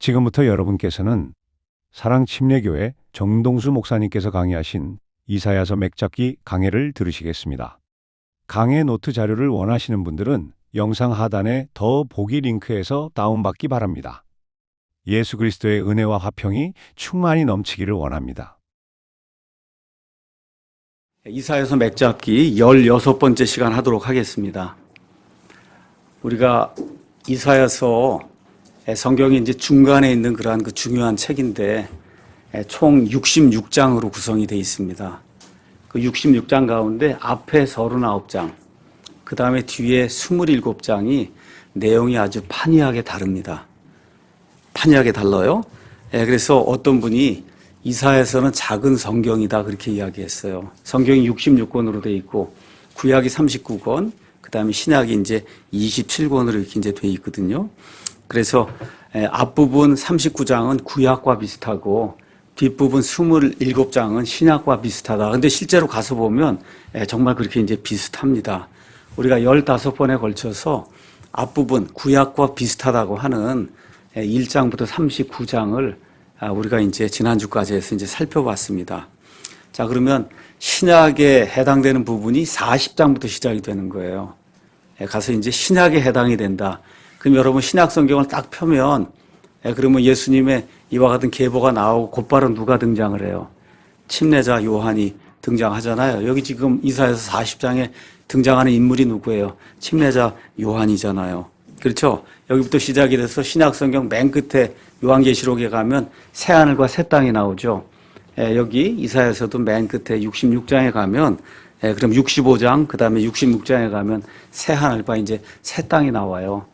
지금부터 여러분께서는 사랑침례교회 정동수 목사님께서 강의하신 이사야서 맥잡기 강해를 들으시겠습니다. 강해 노트 자료를 원하시는 분들은 영상 하단에 더 보기 링크에서 다운받기 바랍니다. 예수 그리스도의 은혜와 화평이 충만히 넘치기를 원합니다. 이사야서 맥잡기 16번째 시간 하도록 하겠습니다. 우리가 이사야서 성경이 이제 중간에 있는 그러한 그 중요한 책인데 총 66장으로 구성이 되어 있습니다. 그 66장 가운데 앞에 39장, 그 다음에 뒤에 27장이 내용이 아주 판이하게 다릅니다. 판이하게 달라요. 그래서 어떤 분이 이사야서는 작은 성경이다 그렇게 이야기했어요. 성경이 66권으로 되어 있고 구약이 39권, 그 다음에 신약이 이제 27권으로 이렇게 이제 되어 있거든요. 그래서 앞부분 39장은 구약과 비슷하고 뒷부분 27장은 신약과 비슷하다. 근데 실제로 가서 보면 정말 그렇게 이제 비슷합니다. 우리가 15번에 걸쳐서 앞부분 구약과 비슷하다고 하는 1장부터 39장을 우리가 이제 지난주까지 해서 이제 살펴봤습니다. 자, 그러면 신약에 해당되는 부분이 40장부터 시작이 되는 거예요. 가서 이제 신약에 해당이 된다. 그럼 여러분 신약 성경을 딱 펴면 그러면 예수님의 이와 같은 계보가 나오고 곧바로 누가 등장을 해요? 침례자 요한이 등장하잖아요. 여기 지금 이사야서 40장에 등장하는 인물이 누구예요? 침례자 요한이잖아요. 그렇죠? 여기부터 시작이 돼서 신약 성경 맨 끝에 요한계시록에 가면 새하늘과 새 땅이 나오죠. 여기 이사야서도 맨 끝에 66장에 가면 그럼 65장 그다음에 66장에 가면 새하늘과 이제 새 땅이 나와요.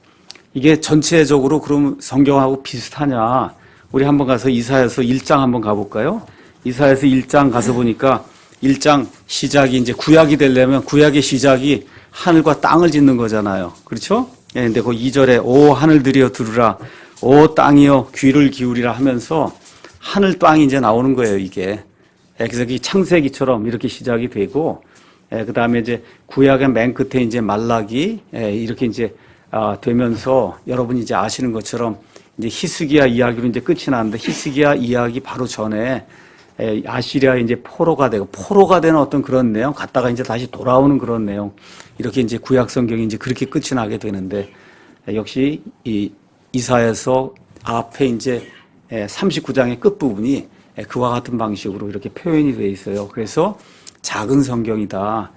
이게 전체적으로 그럼 성경하고 비슷하냐? 우리 한번 가서 이사야서 1장 한번 가볼까요? 이사야서 1장 가서 보니까 1장 시작이 이제 구약이 되려면 구약의 시작이 하늘과 땅을 짓는 거잖아요. 그렇죠? 근데 그 2절에 오 하늘들이여 들으라, 오 땅이여 귀를 기울이라 하면서 하늘 땅이 이제 나오는 거예요, 이게. 그래서 이 창세기처럼 이렇게 시작이 되고, 그 다음에 이제 구약의 맨 끝에 이제 말라기, 이렇게 이제 되면서 여러분이 이제 아시는 것처럼 이제 히스기야 이야기로 이제 끝이 나는데 히스기야 이야기 바로 전에 아시리아에 이제 포로가 되는 어떤 그런 내용, 갔다가 이제 다시 돌아오는 그런 내용, 이렇게 이제 구약 성경이 이제 그렇게 끝이 나게 되는데 역시 이 이사야서 앞에 이제 39장의 끝부분이 그와 같은 방식으로 이렇게 표현이 되어 있어요. 그래서 작은 성경이다.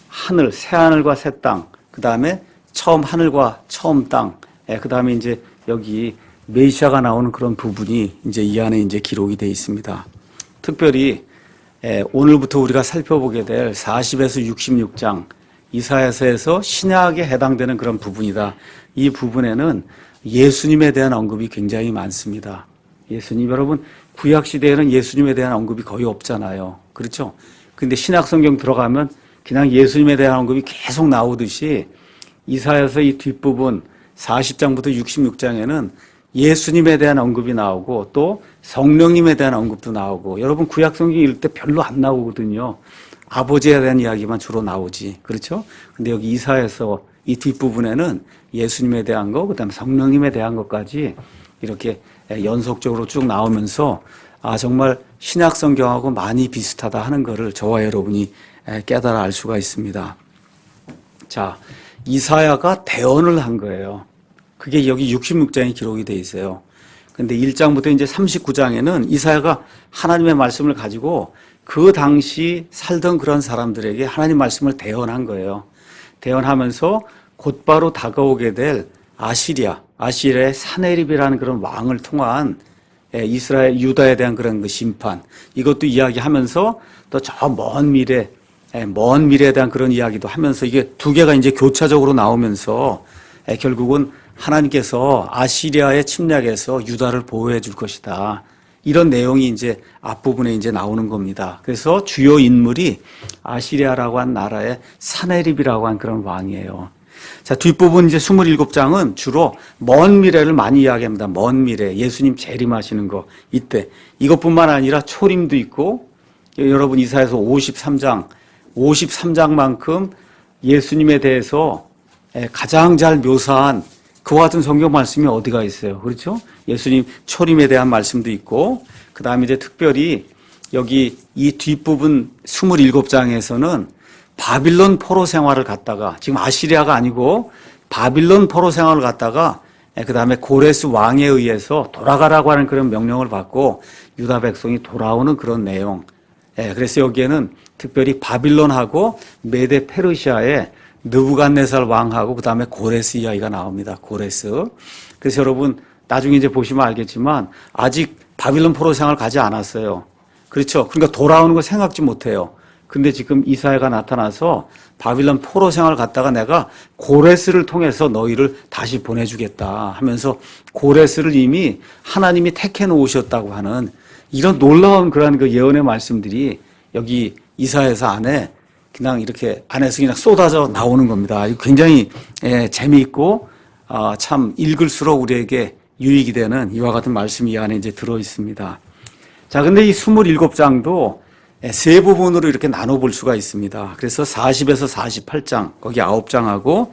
하늘, 새하늘과 새 땅, 그 다음에 처음 하늘과 처음 땅, 그 다음에 이제 여기 메시아가 나오는 그런 부분이 이제 이 안에 이제 기록이 되어 있습니다. 특별히 오늘부터 우리가 살펴보게 될 40에서 66장 이사야서에서 신약에 해당되는 그런 부분이다. 이 부분에는 예수님에 대한 언급이 굉장히 많습니다. 예수님, 여러분 구약 시대에는 예수님에 대한 언급이 거의 없잖아요. 그렇죠? 근데 신약 성경 들어가면 그냥 예수님에 대한 언급이 계속 나오듯이 이사야서 이 뒷부분 40장부터 66장에는 예수님에 대한 언급이 나오고 또 성령님에 대한 언급도 나오고, 여러분 구약 성경 읽을 때 별로 안 나오거든요. 아버지에 대한 이야기만 주로 나오지. 그렇죠? 근데 여기 이사야서 이 뒷부분에는 예수님에 대한 거, 그다음에 성령님에 대한 것까지 이렇게 연속적으로 쭉 나오면서 정말 신약 성경하고 많이 비슷하다 하는 것을 저와 여러분이 깨달아 알 수가 있습니다. 자, 이사야가 대언을 한 거예요. 그게 여기 66장에 기록이 되어 있어요. 근데 1장부터 이제 39장에는 이사야가 하나님의 말씀을 가지고 그 당시 살던 그런 사람들에게 하나님 말씀을 대언한 거예요. 대언하면서 곧바로 다가오게 될 아시리아의 사네립이라는 그런 왕을 통한 이스라엘, 유다에 대한 그런 그 심판, 이것도 이야기하면서 또 저 먼 미래에 대한 그런 이야기도 하면서 이게 두 개가 이제 교차적으로 나오면서 결국은 하나님께서 아시리아의 침략에서 유다를 보호해 줄 것이다. 이런 내용이 이제 앞부분에 이제 나오는 겁니다. 그래서 주요 인물이 아시리아라고 한 나라의 사네립이라고 한 그런 왕이에요. 자, 뒷부분 이제 27장은 주로 먼 미래를 많이 이야기합니다. 먼 미래, 예수님 재림하시는 거, 이때. 이것뿐만 아니라 초림도 있고, 여러분 이사야서 53장만큼 예수님에 대해서 가장 잘 묘사한 그와 같은 성경 말씀이 어디가 있어요? 그렇죠? 예수님 초림에 대한 말씀도 있고, 그 다음에 이제 특별히 여기 이 뒷부분 27장에서는 바빌론 포로 생활을 갔다가, 지금 아시리아가 아니고 바빌론 포로 생활을 갔다가 그 다음에 고레스 왕에 의해서 돌아가라고 하는 그런 명령을 받고 유다 백성이 돌아오는 그런 내용. 그래서 여기에는 특별히 바빌론하고 메데 페르시아의 느부갓네살 왕하고 그 다음에 고레스 이야기가 나옵니다. 고레스. 그래서 여러분 나중에 이제 보시면 알겠지만 아직 바빌론 포로 생활 가지 않았어요. 그렇죠. 그러니까 돌아오는 거 생각지 못해요. 근데 지금 이사야가 나타나서 바빌론 포로 생활을 갔다가 내가 고레스를 통해서 너희를 다시 보내주겠다 하면서 고레스를 이미 하나님이 택해 놓으셨다고 하는 이런 놀라운 그런 그 예언의 말씀들이 여기 이사야서 안에 그냥 이렇게 안에서 그냥 쏟아져 나오는 겁니다. 굉장히 재미있고 참 읽을수록 우리에게 유익이 되는 이와 같은 말씀이 이 안에 이제 들어 있습니다. 자, 근데 이 27장도 세 부분으로 이렇게 나눠볼 수가 있습니다. 그래서 40에서 48장, 거기 9장하고,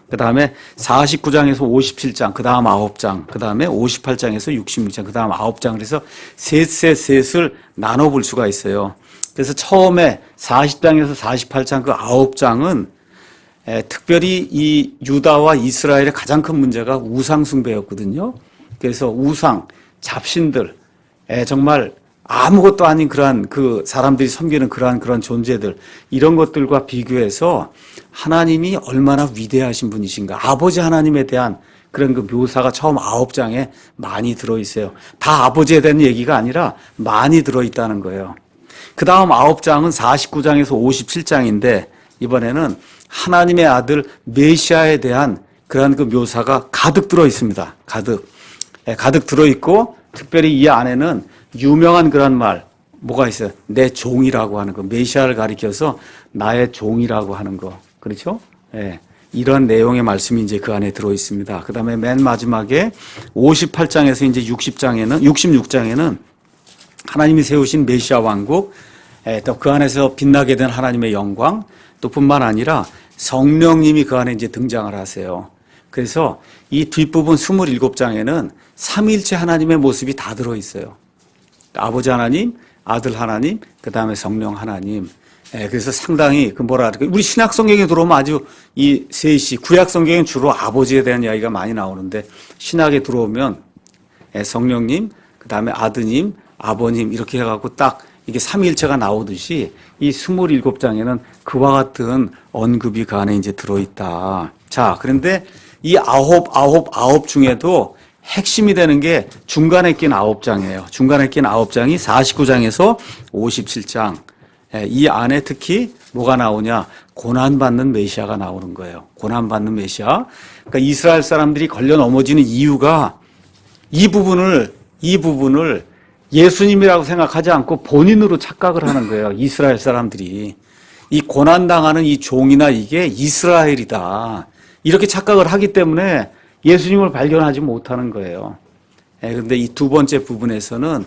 그 다음에 49장에서 57장, 그 다음 9장, 그 다음에 58장에서 66장, 그 다음 9장. 그래서 셋을 나눠볼 수가 있어요. 그래서 처음에 40장에서 48장 그 9장은 특별히 이 유다와 이스라엘의 가장 큰 문제가 우상숭배였거든요. 그래서 우상, 잡신들, 정말 아무것도 아닌 그러한 그 사람들이 섬기는 그런 존재들, 이런 것들과 비교해서 하나님이 얼마나 위대하신 분이신가. 아버지 하나님에 대한 그런 그 묘사가 처음 9장에 많이 들어있어요. 다 아버지에 대한 얘기가 아니라 많이 들어있다는 거예요. 그 다음 9장은 49장에서 57장인데 이번에는 하나님의 아들 메시아에 대한 그런 그 묘사가 가득 들어있습니다. 가득 들어있고 특별히 이 안에는 유명한 그런 말, 뭐가 있어요? 내 종이라고 하는 거. 메시아를 가리켜서 나의 종이라고 하는 거. 그렇죠? 이런 내용의 말씀이 이제 그 안에 들어 있습니다. 그 다음에 맨 마지막에 58장에서 이제 66장에는 하나님이 세우신 메시아 왕국, 또 그 안에서 빛나게 된 하나님의 영광, 또 뿐만 아니라 성령님이 그 안에 이제 등장을 하세요. 그래서 이 뒷부분 27장에는 삼위일체 하나님의 모습이 다 들어 있어요. 아버지 하나님, 아들 하나님, 그 다음에 성령 하나님. 그래서 상당히 우리 신약 성경에 들어오면 아주 이 셋이, 구약 성경은 주로 아버지에 대한 이야기가 많이 나오는데 신약에 들어오면 성령님, 그 다음에 아드님, 아버님 이렇게 해갖고 딱 이게 삼위일체가 나오듯이 이 27장에는 그와 같은 언급이 그 안에 이제 들어있다. 자, 그런데 이 아홉 중에도 핵심이 되는 게 중간에 낀 9장이에요. 중간에 낀 9장이 49장에서 57장. 이 안에 특히 뭐가 나오냐? 고난받는 메시아가 나오는 거예요. 고난받는 메시아. 그러니까 이스라엘 사람들이 걸려 넘어지는 이유가 이 부분을 예수님이라고 생각하지 않고 본인으로 착각을 하는 거예요. 이스라엘 사람들이. 이 고난당하는 이 종이나 이게 이스라엘이다. 이렇게 착각을 하기 때문에 예수님을 발견하지 못하는 거예요. 그런데 이 두 번째 부분에서는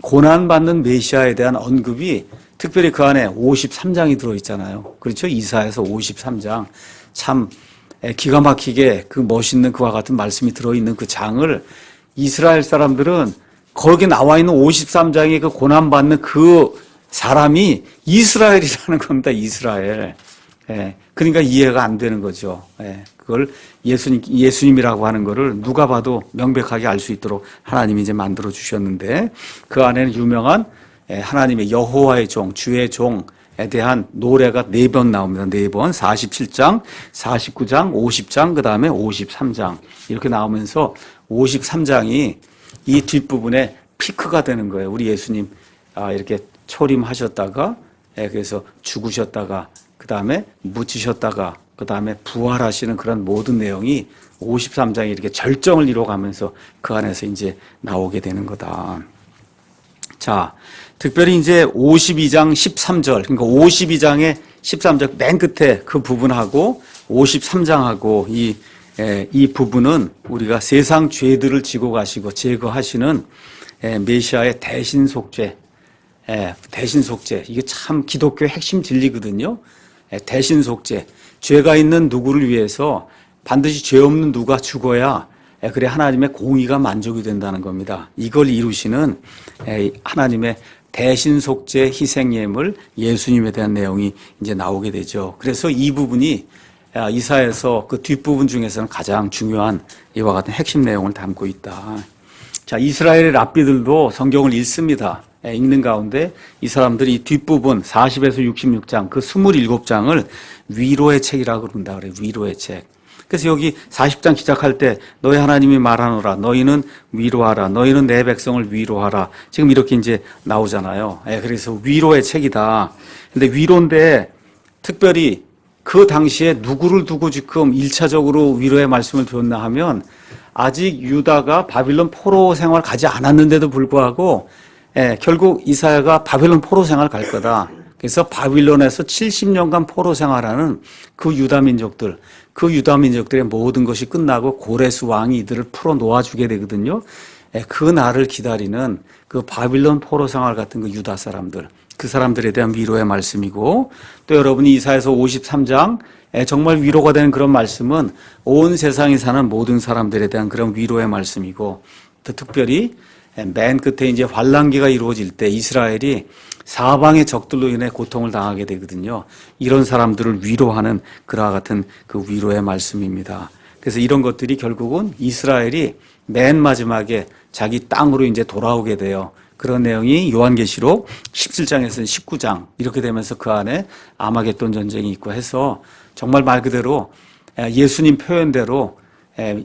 고난받는 메시아에 대한 언급이 특별히 그 안에 53장이 들어있잖아요. 그렇죠? 이사야서 53장. 참 기가 막히게 그 멋있는 그와 같은 말씀이 들어있는 그 장을 이스라엘 사람들은 거기에 나와 있는 53장의 그 고난받는 그 사람이 이스라엘이라는 겁니다. 이스라엘. 그러니까 이해가 안 되는 거죠. 그걸 예수님이라고 하는 거를 누가 봐도 명백하게 알 수 있도록 하나님이 이제 만들어 주셨는데 그 안에는 유명한 하나님의 여호와의 종, 주의 종에 대한 노래가 4번 나옵니다. 4번. 47장, 49장, 50장, 그 다음에 53장. 이렇게 나오면서 53장이 이 뒷부분에 피크가 되는 거예요. 우리 예수님 이렇게 초림하셨다가 그래서 죽으셨다가 그 다음에 묻히셨다가 그 다음에 부활하시는 그런 모든 내용이 53장이 이렇게 절정을 이뤄가면서 그 안에서 이제 나오게 되는 거다. 자, 특별히 이제 52장 13절, 그러니까 52장의 13절 맨 끝에 그 부분하고 53장하고 이 부분은 우리가 세상 죄들을 지고 가시고 제거하시는 메시아의 대신속죄, 대신속죄. 이게 참 기독교의 핵심 진리거든요. 대신속죄. 죄가 있는 누구를 위해서 반드시 죄 없는 누가 죽어야 그래 하나님의 공의가 만족이 된다는 겁니다. 이걸 이루시는 하나님의 대신 속죄 희생 예물 예수님에 대한 내용이 이제 나오게 되죠. 그래서 이 부분이 이사야서 그 뒷부분 중에서는 가장 중요한 이와 같은 핵심 내용을 담고 있다. 자, 이스라엘의 랍비들도 성경을 읽습니다. 읽는 가운데 이 사람들이 이 뒷부분 40에서 66장 그 27장을 위로의 책이라고 그런다 그래요. 위로의 책. 그래서 여기 40장 시작할 때 너희 하나님이 말하노라 너희는 위로하라 너희는 내 백성을 위로하라 지금 이렇게 이제 나오잖아요. 그래서 위로의 책이다. 근데 위로인데 특별히 그 당시에 누구를 두고 지금 1차적으로 위로의 말씀을 줬나 하면 아직 유다가 바빌론 포로 생활 가지 않았는데도 불구하고 결국 이사야가 바빌론 포로 생활 갈 거다. 그래서 바빌론에서 70년간 포로 생활하는 그 유다 민족들의 모든 것이 끝나고 고레스 왕이 이들을 풀어 놓아주게 되거든요. 그 날을 기다리는 그 바빌론 포로 생활 같은 그 유다 사람들, 그 사람들에 대한 위로의 말씀이고 또 여러분이 이사야서 53장 정말 위로가 되는 그런 말씀은 온 세상에 사는 모든 사람들에 대한 그런 위로의 말씀이고 또 특별히 맨 끝에 이제 환란기가 이루어질 때 이스라엘이 사방의 적들로 인해 고통을 당하게 되거든요. 이런 사람들을 위로하는 그와 같은 그 위로의 말씀입니다. 그래서 이런 것들이 결국은 이스라엘이 맨 마지막에 자기 땅으로 이제 돌아오게 돼요. 그런 내용이 요한계시록 17장에서 19장 이렇게 되면서 그 안에 아마겟돈 전쟁이 있고 해서 정말 말 그대로 예수님 표현대로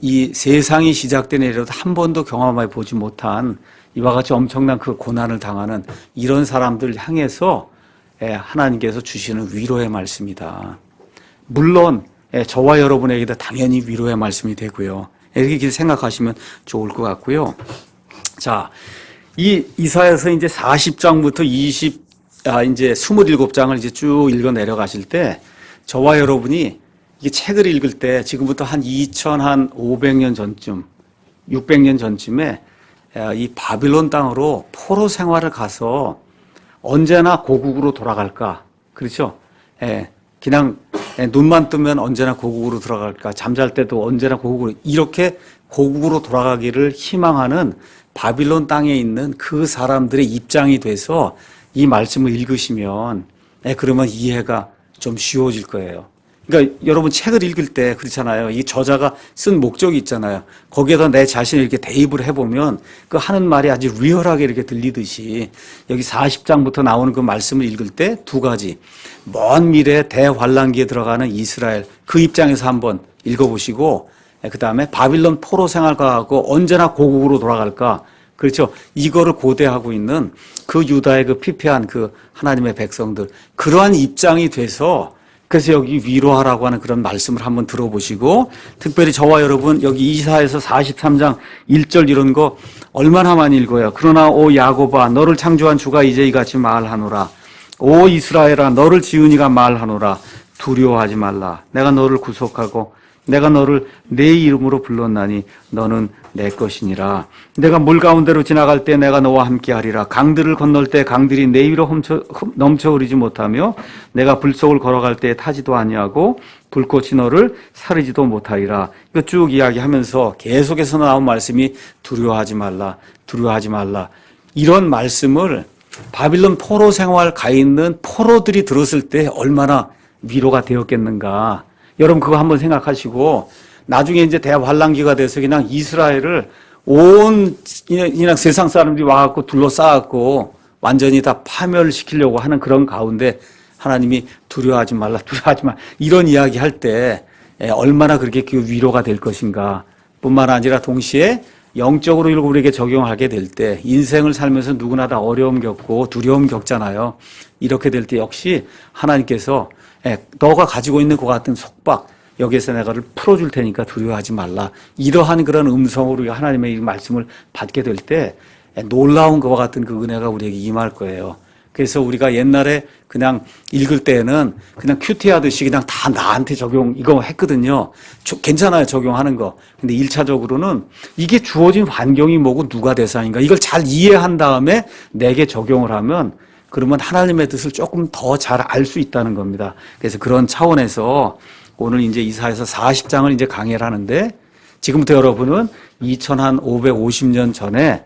이 세상이 시작된 이래로도 한 번도 경험해 보지 못한 이와 같이 엄청난 그 고난을 당하는 이런 사람들 향해서 하나님께서 주시는 위로의 말씀이다. 물론 저와 여러분에게도 당연히 위로의 말씀이 되고요. 이렇게 생각하시면 좋을 것 같고요. 자, 이 이사야서 이제 40장부터 이제 27장을 이제 쭉 읽어 내려가실 때 저와 여러분이 이 책을 읽을 때 지금부터 한 2500년 전쯤, 600년 전쯤에 이 바빌론 땅으로 포로 생활을 가서 언제나 고국으로 돌아갈까? 그렇죠? 그냥 눈만 뜨면 언제나 고국으로 돌아갈까? 잠잘 때도 언제나 고국으로 이렇게 고국으로 돌아가기를 희망하는 바빌론 땅에 있는 그 사람들의 입장이 돼서 이 말씀을 읽으시면 그러면 이해가 좀 쉬워질 거예요. 그러니까 여러분 책을 읽을 때 그렇잖아요. 이 저자가 쓴 목적이 있잖아요. 거기에다 내 자신을 이렇게 대입을 해보면 그 하는 말이 아주 리얼하게 이렇게 들리듯이 여기 40장부터 나오는 그 말씀을 읽을 때 두 가지. 먼 미래 대환란기에 들어가는 이스라엘 그 입장에서 한번 읽어보시고 그 다음에 바빌론 포로 생활과하고 언제나 고국으로 돌아갈까. 그렇죠. 이거를 고대하고 있는 그 유다의 그 피폐한 그 하나님의 백성들 그러한 입장이 돼서 그래서 여기 위로하라고 하는 그런 말씀을 한번 들어보시고 특별히 저와 여러분 여기 이사야서 43장 1절 이런 거 얼마나 많이 읽어요. 그러나 오 야곱아 너를 창조한 주가 이제 이같이 말하노라. 오 이스라엘아 너를 지은 이가 말하노라. 두려워하지 말라. 내가 너를 구속하고 내가 너를 내 이름으로 불렀나니 너는 내 것이니라. 내가 물 가운데로 지나갈 때 내가 너와 함께하리라. 강들을 건널 때 강들이 내 위로 넘쳐 흐르지 못하며 내가 불 속을 걸어갈 때 타지도 아니하고 불꽃이 너를 사르지도 못하리라. 이거 쭉 이야기하면서 계속해서 나온 말씀이 두려워하지 말라. 두려워하지 말라. 이런 말씀을 바빌론 포로 생활 가 있는 포로들이 들었을 때 얼마나 위로가 되었겠는가. 여러분 그거 한번 생각하시고 나중에 이제 대환란기가 돼서 그냥 이스라엘을 온 그냥 세상 사람들이 와갖고 둘러싸갖고 완전히 다 파멸시키려고 하는 그런 가운데 하나님이 두려워하지 말라, 두려워하지 말라 이런 이야기 할 때 얼마나 그렇게 그 위로가 될 것인가 뿐만 아니라 동시에 영적으로 우리에게 적용하게 될 때 인생을 살면서 누구나 다 어려움 겪고 두려움 겪잖아요. 이렇게 될 때 역시 하나님께서 너가 가지고 있는 그 같은 속박 여기에서 내가를 풀어줄 테니까 두려워하지 말라. 이러한 그런 음성으로 우리가 하나님의 이 말씀을 받게 될 때 놀라운 그와 같은 그 은혜가 우리에게 임할 거예요. 그래서 우리가 옛날에 그냥 읽을 때는 그냥 큐티하듯이 그냥 다 나한테 적용 이거 했거든요. 괜찮아요 적용하는 거. 근데 1차적으로는 이게 주어진 환경이 뭐고 누가 대상인가 이걸 잘 이해한 다음에 내게 적용을 하면 그러면 하나님의 뜻을 조금 더 잘 알 수 있다는 겁니다. 그래서 그런 차원에서 오늘 이제 이사야서 40장을 이제 강의를 하는데 지금부터 여러분은 2550년 전에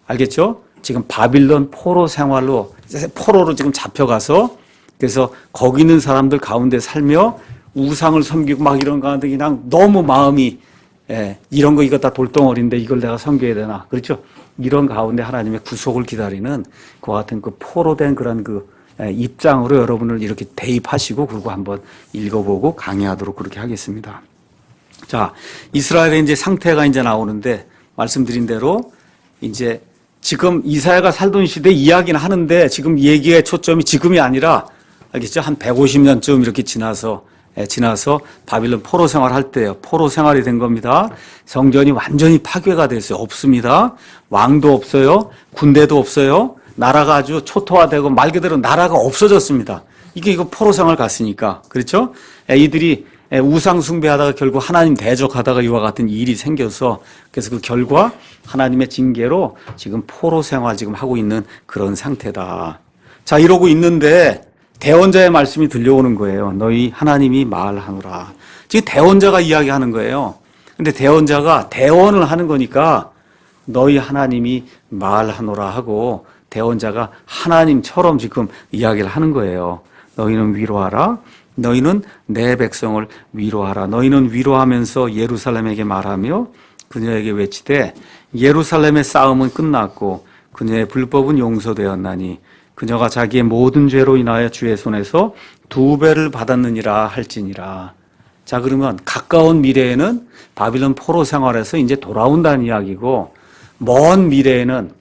알겠죠? 지금 바빌론 포로 생활로 포로로 지금 잡혀가서 그래서 거기 있는 사람들 가운데 살며 우상을 섬기고 막 이런 가운데 그냥 너무 마음이 이런 거 이거 다 돌덩어리인데 이걸 내가 섬겨야 되나 그렇죠? 이런 가운데 하나님의 구속을 기다리는 그와 같은 그 포로된 그런 그 입장으로 여러분을 이렇게 대입하시고 그리고 한번 읽어보고 강의하도록 그렇게 하겠습니다. 자, 이스라엘의 이제 상태가 이제 나오는데 말씀드린 대로 이제 지금 이사야가 살던 시대 이야기는 하는데 지금 얘기의 초점이 지금이 아니라 알겠죠? 한 150년쯤 이렇게 지나서 바빌론 포로 생활할 때예요. 포로 생활이 된 겁니다. 성전이 완전히 파괴가 됐어요. 없습니다. 왕도 없어요. 군대도 없어요. 나라가 아주 초토화되고 말 그대로 나라가 없어졌습니다. 이거 포로 생활 갔으니까. 그렇죠? 이들이 우상 숭배하다가 결국 하나님 대적하다가 이와 같은 일이 생겨서 그래서 그 결과 하나님의 징계로 지금 포로 생활 지금 하고 있는 그런 상태다. 자, 이러고 있는데 대언자의 말씀이 들려오는 거예요. 너희 하나님이 말하노라. 지금 대언자가 이야기하는 거예요. 근데 대언자가 대언을 하는 거니까 너희 하나님이 말하노라 하고 대언자가 하나님처럼 지금 이야기를 하는 거예요. 너희는 위로하라. 너희는 내 백성을 위로하라. 너희는 위로하면서 예루살렘에게 말하며 그녀에게 외치되 예루살렘의 싸움은 끝났고 그녀의 불법은 용서되었나니 그녀가 자기의 모든 죄로 인하여 주의 손에서 2배를 받았느니라 할지니라. 자, 그러면 가까운 미래에는 바빌론 포로 생활에서 이제 돌아온다는 이야기고 먼 미래에는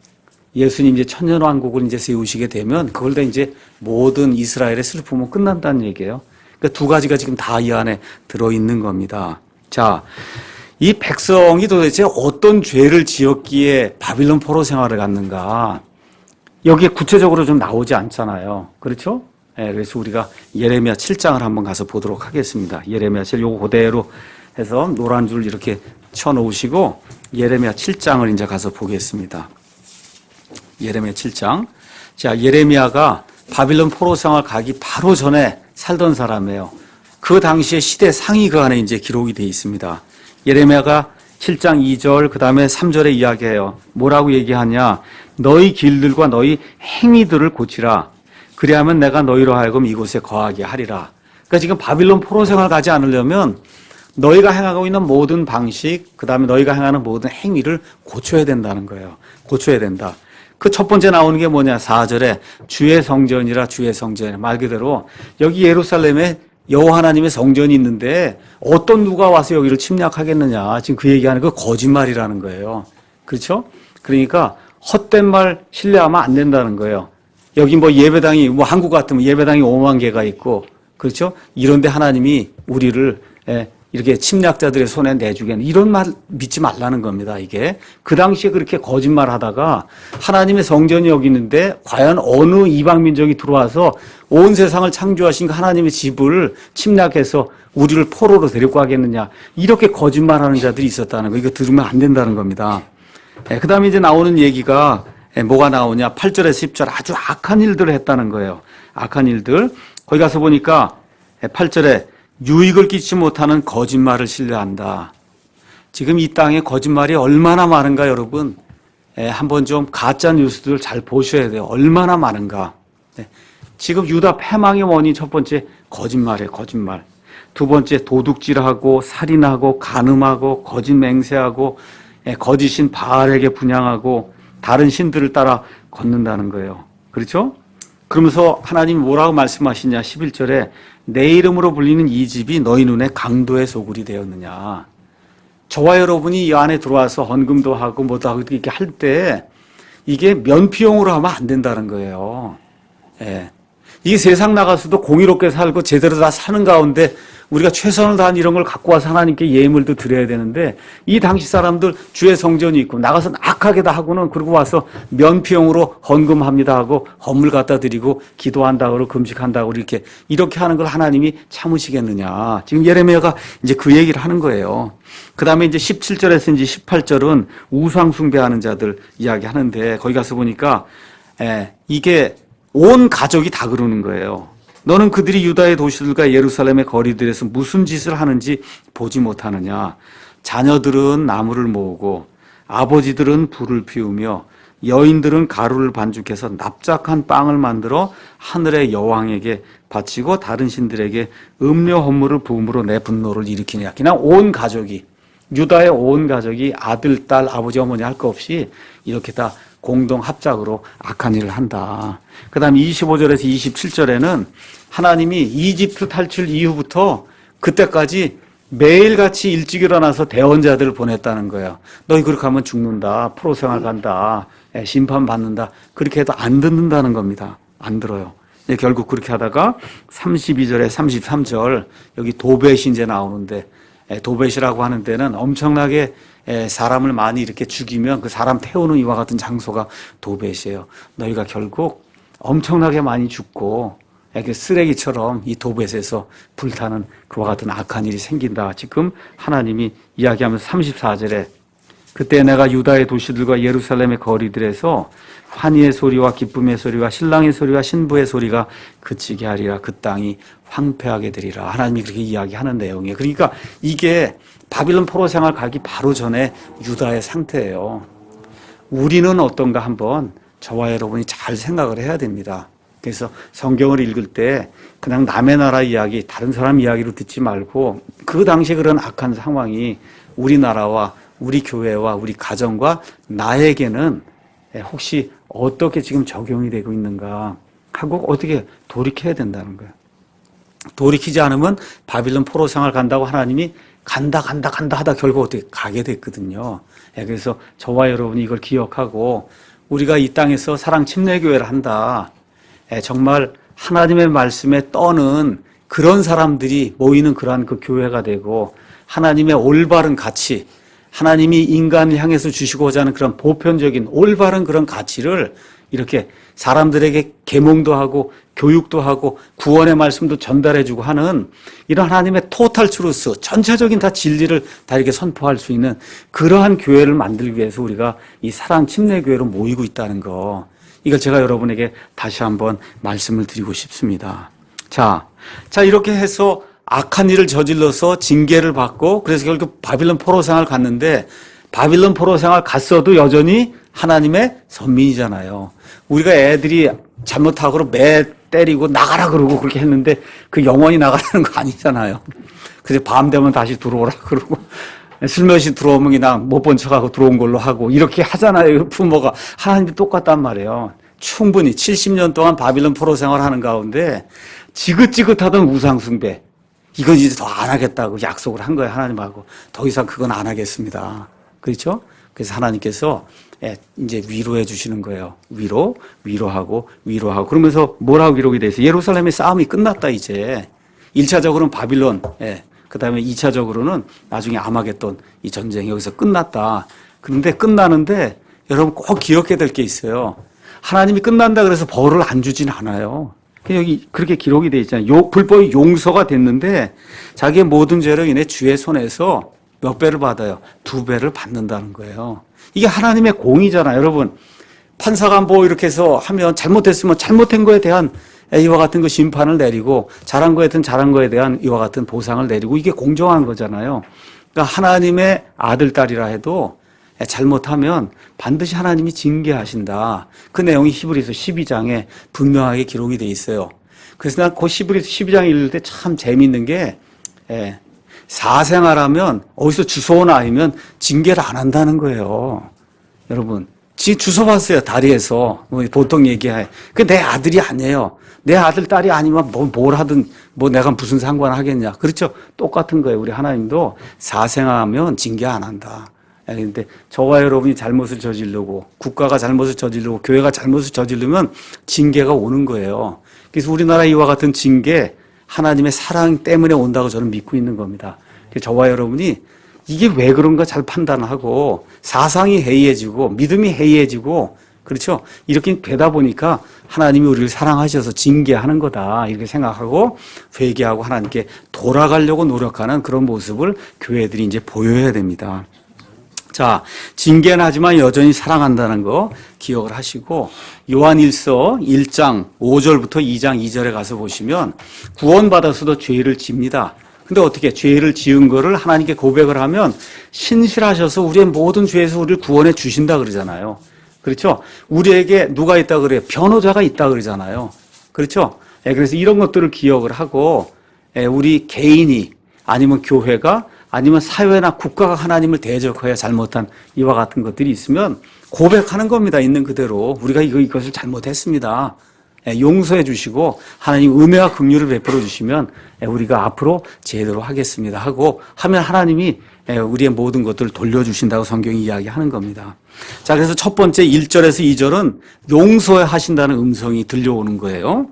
예수님 이제 천년왕국을 이제 세우시게 되면 그걸 다 이제 모든 이스라엘의 슬픔은 끝난다는 얘기예요. 그러니까 두 가지가 지금 다 이 안에 들어있는 겁니다. 자, 이 백성이 도대체 어떤 죄를 지었기에 바빌론 포로 생활을 갔는가? 여기에 구체적으로 좀 나오지 않잖아요. 그렇죠? 그래서 우리가 예레미야 7장을 한번 가서 보도록 하겠습니다. 예레미야 7, 요거 그대로 해서 노란 줄 이렇게 쳐놓으시고 예레미야 7장을 이제 가서 보겠습니다. 예레미야 7장. 자, 예레미야가 바빌론 포로 생활 가기 바로 전에 살던 사람이에요. 그 당시에 시대 상이 그 안에 이제 기록이 되어 있습니다. 예레미야가 7장 2절 그 다음에 3절에 이야기해요. 뭐라고 얘기하냐? 너희 길들과 너희 행위들을 고치라. 그리하면 내가 너희로 하여금 이곳에 거하게 하리라. 그러니까 지금 바빌론 포로 생활 가지 않으려면 너희가 행하고 있는 모든 방식, 그 다음에 너희가 행하는 모든 행위를 고쳐야 된다는 거예요. 고쳐야 된다. 그 첫 번째 나오는 게 뭐냐? 4절에 주의 성전이라 주의 성전이라. 말 그대로 여기 예루살렘에 여호와 하나님의 성전이 있는데 어떤 누가 와서 여기를 침략하겠느냐. 지금 그 얘기하는 거 거짓말이라는 거예요. 그렇죠? 그러니까 헛된 말 신뢰하면 안 된다는 거예요. 여기 뭐 예배당이 뭐 한국 같으면 예배당이 5만 개가 있고 그렇죠? 이런데 하나님이 우리를 이렇게 침략자들의 손에 내주겠는 이런 말 믿지 말라는 겁니다. 이게 그 당시에 그렇게 거짓말하다가 하나님의 성전이 여기 있는데 과연 어느 이방 민족이 들어와서 온 세상을 창조하신 하나님의 집을 침략해서 우리를 포로로 데리고 가겠느냐 이렇게 거짓말하는 자들이 있었다는 거 이거 들으면 안 된다는 겁니다. 그 다음에 이제 나오는 얘기가 뭐가 나오냐 8절에서 10절 아주 악한 일들을 했다는 거예요. 악한 일들 거기 가서 보니까 8절에 유익을 끼치지 못하는 거짓말을 신뢰한다. 지금 이 땅에 거짓말이 얼마나 많은가 여러분 한번 좀 가짜 뉴스들 잘 보셔야 돼요. 얼마나 많은가. 지금 유다 패망의 원인 첫 번째 거짓말이에요. 거짓말. 두 번째 도둑질하고 살인하고 간음하고 거짓 맹세하고 거짓인 바알에게 분향하고 다른 신들을 따라 걷는다는 거예요. 그렇죠? 그러면서 하나님이 뭐라고 말씀하시냐 11절에 내 이름으로 불리는 이 집이 너희 눈에 강도의 소굴이 되었느냐. 저와 여러분이 이 안에 들어와서 헌금도 하고 뭐도 하고 이렇게 할 때 이게 면피용으로 하면 안 된다는 거예요. 이게 세상 나가서도 공의롭게 살고 제대로 다 사는 가운데 우리가 최선을 다한 이런 걸 갖고 와서 하나님께 예물도 드려야 되는데 이 당시 사람들 주의 성전이 있고 나가서 악하게 다 하고는 그러고 와서 면피용으로 헌금합니다 하고 헌물 갖다 드리고 기도한다고 금식한다고 이렇게 하는 걸 하나님이 참으시겠느냐. 지금 예레미야가 이제 그 얘기를 하는 거예요. 그 다음에 이제 17절에서 이제 18절은 우상 숭배하는 자들 이야기 하는데 거기 가서 보니까 이게 온 가족이 다 그러는 거예요. 너는 그들이 유다의 도시들과 예루살렘의 거리들에서 무슨 짓을 하는지 보지 못하느냐. 자녀들은 나무를 모으고 아버지들은 불을 피우며 여인들은 가루를 반죽해서 납작한 빵을 만들어 하늘의 여왕에게 바치고 다른 신들에게 음료 헌물을 부음으로 내 분노를 일으키냐. 그냥 온 가족이, 유다의 온 가족이 아들, 딸, 아버지, 어머니 할 거 없이 이렇게 다 공동 합작으로 악한 일을 한다. 그 다음 25절에서 27절에는 하나님이 이집트 탈출 이후부터 그때까지 매일같이 일찍 일어나서 대언자들을 보냈다는 거예요. 너희 그렇게 하면 죽는다. 포로 생활 간다. 심판받는다. 그렇게 해도 안 듣는다는 겁니다. 안 들어요. 결국 그렇게 하다가 32절에 33절 여기 도벳이 이제 나오는데, 도벳이라고 하는 데는 엄청나게 사람을 많이 이렇게 죽이면 그 사람 태우는 이와 같은 장소가 도벳이에요. 너희가 결국 엄청나게 많이 죽고 이렇게 쓰레기처럼 이 도벳에서 불타는 그와 같은 악한 일이 생긴다. 지금 하나님이 이야기하면서 34절에 그때 내가 유다의 도시들과 예루살렘의 거리들에서 환희의 소리와 기쁨의 소리와 신랑의 소리와 신부의 소리가 그치게 하리라. 그 땅이 황폐하게 되리라. 하나님이 그렇게 이야기하는 내용이에요. 그러니까 이게 바빌론 포로 생활 가기 바로 전에 유다의 상태예요. 우리는 어떤가 한번 저와 여러분이 잘 생각을 해야 됩니다. 그래서 성경을 읽을 때 그냥 남의 나라 이야기, 다른 사람 이야기로 듣지 말고 그 당시에 그런 악한 상황이 우리나라와 우리 교회와 우리 가정과 나에게는 혹시 어떻게 지금 적용이 되고 있는가 하고 어떻게 돌이켜야 된다는 거예요. 돌이키지 않으면 바빌론 포로 생활 간다고 하나님이 간다 하다 결국 어떻게 가게 됐거든요. 그래서 저와 여러분이 이걸 기억하고 우리가 이 땅에서 사랑 침례교회를 한다. 정말 하나님의 말씀에 떠는 그런 사람들이 모이는 그러한 그 교회가 되고 하나님의 올바른 가치, 하나님이 인간을 향해서 주시고자 하는 그런 보편적인 올바른 그런 가치를 이렇게 사람들에게 계몽도 하고 교육도 하고 구원의 말씀도 전달해주고 하는 이런 하나님의 토탈 트루스, 전체적인 다 진리를 다 이렇게 선포할 수 있는 그러한 교회를 만들기 위해서 우리가 이 사랑 침례교회로 모이고 있다는 거, 이걸 제가 여러분에게 다시 한번 말씀을 드리고 싶습니다. 자, 이렇게 해서 악한 일을 저질러서 징계를 받고 그래서 결국 바빌론 포로 생활 갔는데 바빌론 포로 생활 갔어도 여전히 하나님의 선민이잖아요. 우리가 애들이 잘못하고 매 때리고 나가라 그러고 그렇게 했는데 그 영원히 나가라는 거 아니잖아요. 그래서 밤 되면 다시 들어오라 그러고 슬며시 들어오면 그냥 못 본 척하고 들어온 걸로 하고 이렇게 하잖아요. 부모가. 하나님도 똑같단 말이에요. 충분히 70년 동안 바빌론 포로 생활하는 가운데 지긋지긋하던 우상숭배, 이건 이제 더 안 하겠다고 약속을 한 거예요. 하나님하고. 더 이상 그건 안 하겠습니다. 그렇죠? 그래서 하나님께서 이제 위로해 주시는 거예요. 위로하고. 그러면서 뭐라고 기록이 돼 있어요? 예루살렘의 싸움이 끝났다, 이제. 1차적으로는 바빌론, 그 다음에 2차적으로는 나중에 아마겟돈 이 전쟁이 여기서 끝났다. 그런데 끝나는데 여러분 꼭 기억해야 될 게 있어요. 하나님이 끝난다 그래서 벌을 안 주진 않아요. 여기 그렇게 기록이 돼 있잖아요. 불법이 용서가 됐는데 자기의 모든 죄로 인해 주의 손에서 몇 배를 받아요? 2배를 받는다는 거예요. 이게 하나님의 공의잖아요. 여러분, 판사가 뭐 이렇게 해서 하면 잘못했으면 잘못한 거에 대한 이와 같은 그 심판을 내리고 잘한 거에 대한 잘한 거에 대한 이와 같은 보상을 내리고 이게 공정한 거잖아요. 그러니까 하나님의 아들, 딸이라 해도 잘못하면 반드시 하나님이 징계하신다. 그 내용이 히브리서 12장에 분명하게 기록이 돼 있어요. 그래서 난 그 히브리서 12장 읽을 때 참 재미있는 게 사생활하면 어디서 주워온 아이면 징계를 안 한다는 거예요. 여러분, 지금 주워봤어요. 다리에서. 보통 얘기해. 그 내 아들이 아니에요. 내 아들, 딸이 아니면 뭘 하든 내가 무슨 상관하겠냐. 그렇죠? 똑같은 거예요. 우리 하나님도 사생하면 징계 안 한다. 그런데 저와 여러분이 잘못을 저지르고 국가가 잘못을 저지르고 교회가 잘못을 저지르면 징계가 오는 거예요. 그래서 우리나라 이와 같은 징계 하나님의 사랑 때문에 온다고 저는 믿고 있는 겁니다. 그래서 저와 여러분이 이게 왜 그런가 잘 판단하고 사상이 해이해지고 믿음이 해이해지고 그렇죠? 이렇게 되다 보니까 하나님이 우리를 사랑하셔서 징계하는 거다 이렇게 생각하고 회개하고 하나님께 돌아가려고 노력하는 그런 모습을 교회들이 이제 보여야 됩니다. 자, 징계는 하지만 여전히 사랑한다는 거 기억을 하시고 요한일서 1장 5절부터 2장 2절에 가서 보시면 구원받아서도 죄를 집니다. 근데 어떻게 죄를 지은 거를 하나님께 고백을 하면 신실하셔서 우리의 모든 죄에서 우리를 구원해 주신다 그러잖아요. 그렇죠? 우리에게 누가 있다 그래요? 변호자가 있다 그러잖아요. 그렇죠? 그래서 이런 것들을 기억을 하고 우리 개인이 아니면 교회가 아니면 사회나 국가가 하나님을 대적하여 잘못한 이와 같은 것들이 있으면 고백하는 겁니다. 있는 그대로 우리가 이것을 잘못했습니다. 용서해 주시고 하나님 은혜와 긍휼을 베풀어 주시면 우리가 앞으로 제대로 하겠습니다 하고 하면 하나님이 우리의 모든 것들을 돌려주신다고 성경이 이야기하는 겁니다. 자, 그래서 첫 번째 1절에서 2절은 용서하신다는 음성이 들려오는 거예요.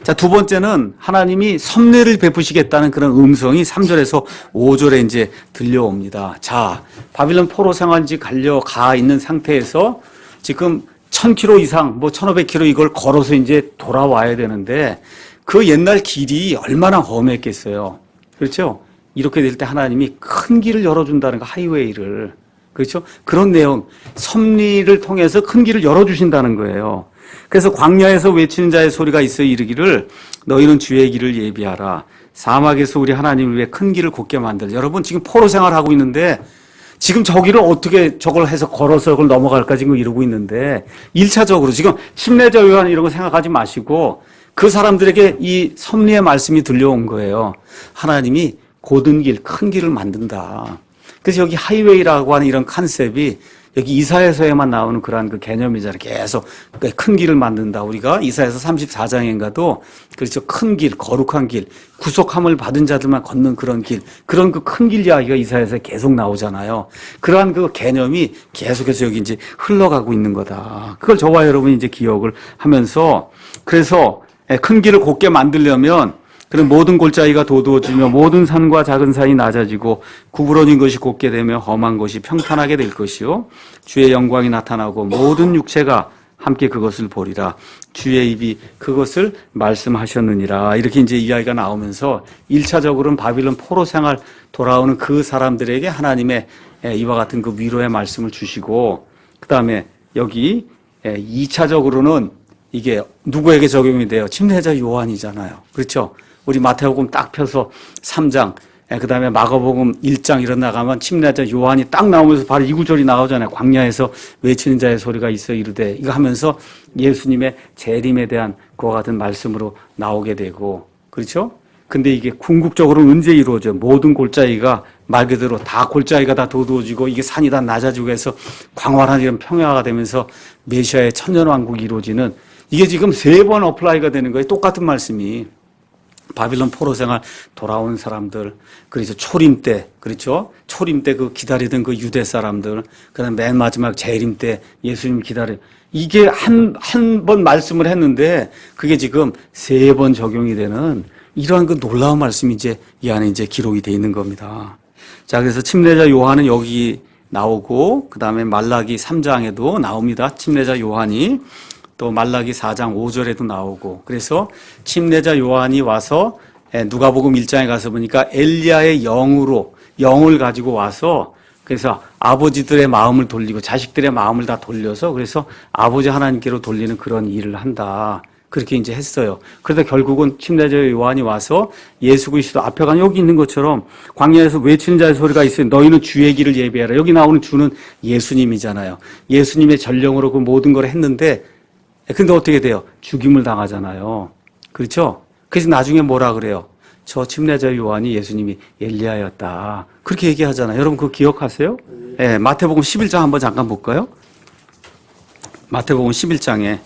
자, 두 번째는 하나님이 섭리를 베푸시겠다는 그런 음성이 3절에서 5절에 이제 들려옵니다. 자, 바빌론 포로 생활지 가 있는 상태에서 지금 1000km 이상, 1500km 이걸 걸어서 이제 돌아와야 되는데 그 옛날 길이 얼마나 험했겠어요. 그렇죠? 이렇게 될 때 하나님이 큰 길을 열어준다는 거, 하이웨이를. 그렇죠? 그런 내용, 섭리를 통해서 큰 길을 열어주신다는 거예요. 그래서 광야에서 외치는 자의 소리가 있어 이르기를 너희는 주의 길을 예비하라. 사막에서 우리 하나님을 위해 큰 길을 곧게 만들. 여러분 지금 포로 생활하고 있는데 지금 저기를 어떻게 저걸 해서 걸어서 그걸 넘어갈까 지금 이러고 있는데 1차적으로 지금 침례자 요한 이런 거 생각하지 마시고 그 사람들에게 이 섭리의 말씀이 들려온 거예요. 하나님이 곧은 길, 큰 길을 만든다. 그래서 여기 하이웨이라고 하는 이런 컨셉이 여기 이사야서에만 나오는 그러한 그 개념이잖아요. 계속 큰 길을 만든다. 우리가 이사야서 34장인가도 그렇죠. 큰 길, 거룩한 길, 구속함을 받은 자들만 걷는 그런 길, 그런 그 큰 길 이야기가 이사야서에 계속 나오잖아요. 그러한 그 개념이 계속해서 여기 이제 흘러가고 있는 거다. 그걸 저와 여러분이 이제 기억을 하면서 그래서 큰 길을 곧게 만들려면 그런 모든 골짜기가 도두어지며 모든 산과 작은 산이 낮아지고 구부러진 것이 곧게 되며 험한 것이 평탄하게 될 것이요 주의 영광이 나타나고 모든 육체가 함께 그것을 보리라. 주의 입이 그것을 말씀하셨느니라. 이렇게 이제 이야기가 나오면서 1차적으로는 바빌론 포로 생활 돌아오는 그 사람들에게 하나님의 이와 같은 그 위로의 말씀을 주시고 그다음에 여기 2차적으로는 이게 누구에게 적용이 돼요? 침례자 요한이잖아요. 그렇죠? 우리 마태복음 딱 펴서 3장, 그 다음에 마가복음 1장 이런 나가면 침례자 요한이 딱 나오면서 바로 이 구절이 나오잖아요. 광야에서 외치는 자의 소리가 있어 이르되 이거 하면서 예수님의 재림에 대한 그와 같은 말씀으로 나오게 되고 그렇죠? 근데 이게 궁극적으로는 언제 이루어져? 모든 골짜기가 말 그대로 다 골짜기가 다 도두어지고 이게 산이 다 낮아지고 해서 광활한 이런 평야가 되면서 메시아의 천년왕국이 이루어지는 이게 지금 3번 어플라이가 되는 거예요. 똑같은 말씀이. 바빌론 포로 생활 돌아온 사람들, 그래서 초림 때, 그렇죠? 초림 때 그 기다리던 그 유대 사람들, 그 다음 맨 마지막 재림 때 예수님 이게 한 번 말씀을 했는데 그게 지금 3번 적용이 되는 이러한 그 놀라운 말씀이 이제 이 안에 이제 기록이 돼 있는 겁니다. 자, 그래서 침례자 요한은 여기 나오고, 그 다음에 말라기 3장에도 나옵니다. 침례자 요한이. 또 말라기 4장 5절에도 나오고 그래서 침례자 요한이 와서 누가복음 1장에 가서 보니까 엘리야의 영을 가지고 와서 그래서 아버지들의 마음을 돌리고 자식들의 마음을 다 돌려서 그래서 아버지 하나님께로 돌리는 그런 일을 한다. 그렇게 이제 했어요. 그러다 결국은 침례자 요한이 와서 예수 그리스도 앞에 간 여기 있는 것처럼 광야에서 외치는 자의 소리가 있어요. 너희는 주의 길을 예비하라. 여기 나오는 주는 예수님이잖아요. 예수님의 전령으로 그 모든 걸 했는데 근데 어떻게 돼요? 죽임을 당하잖아요. 그렇죠? 그래서 나중에 뭐라 그래요? 저 침례자 요한이 예수님이 엘리야였다. 그렇게 얘기하잖아요. 여러분 그거 기억하세요? 네, 마태복음 11장 한번 잠깐 볼까요? 마태복음 11장에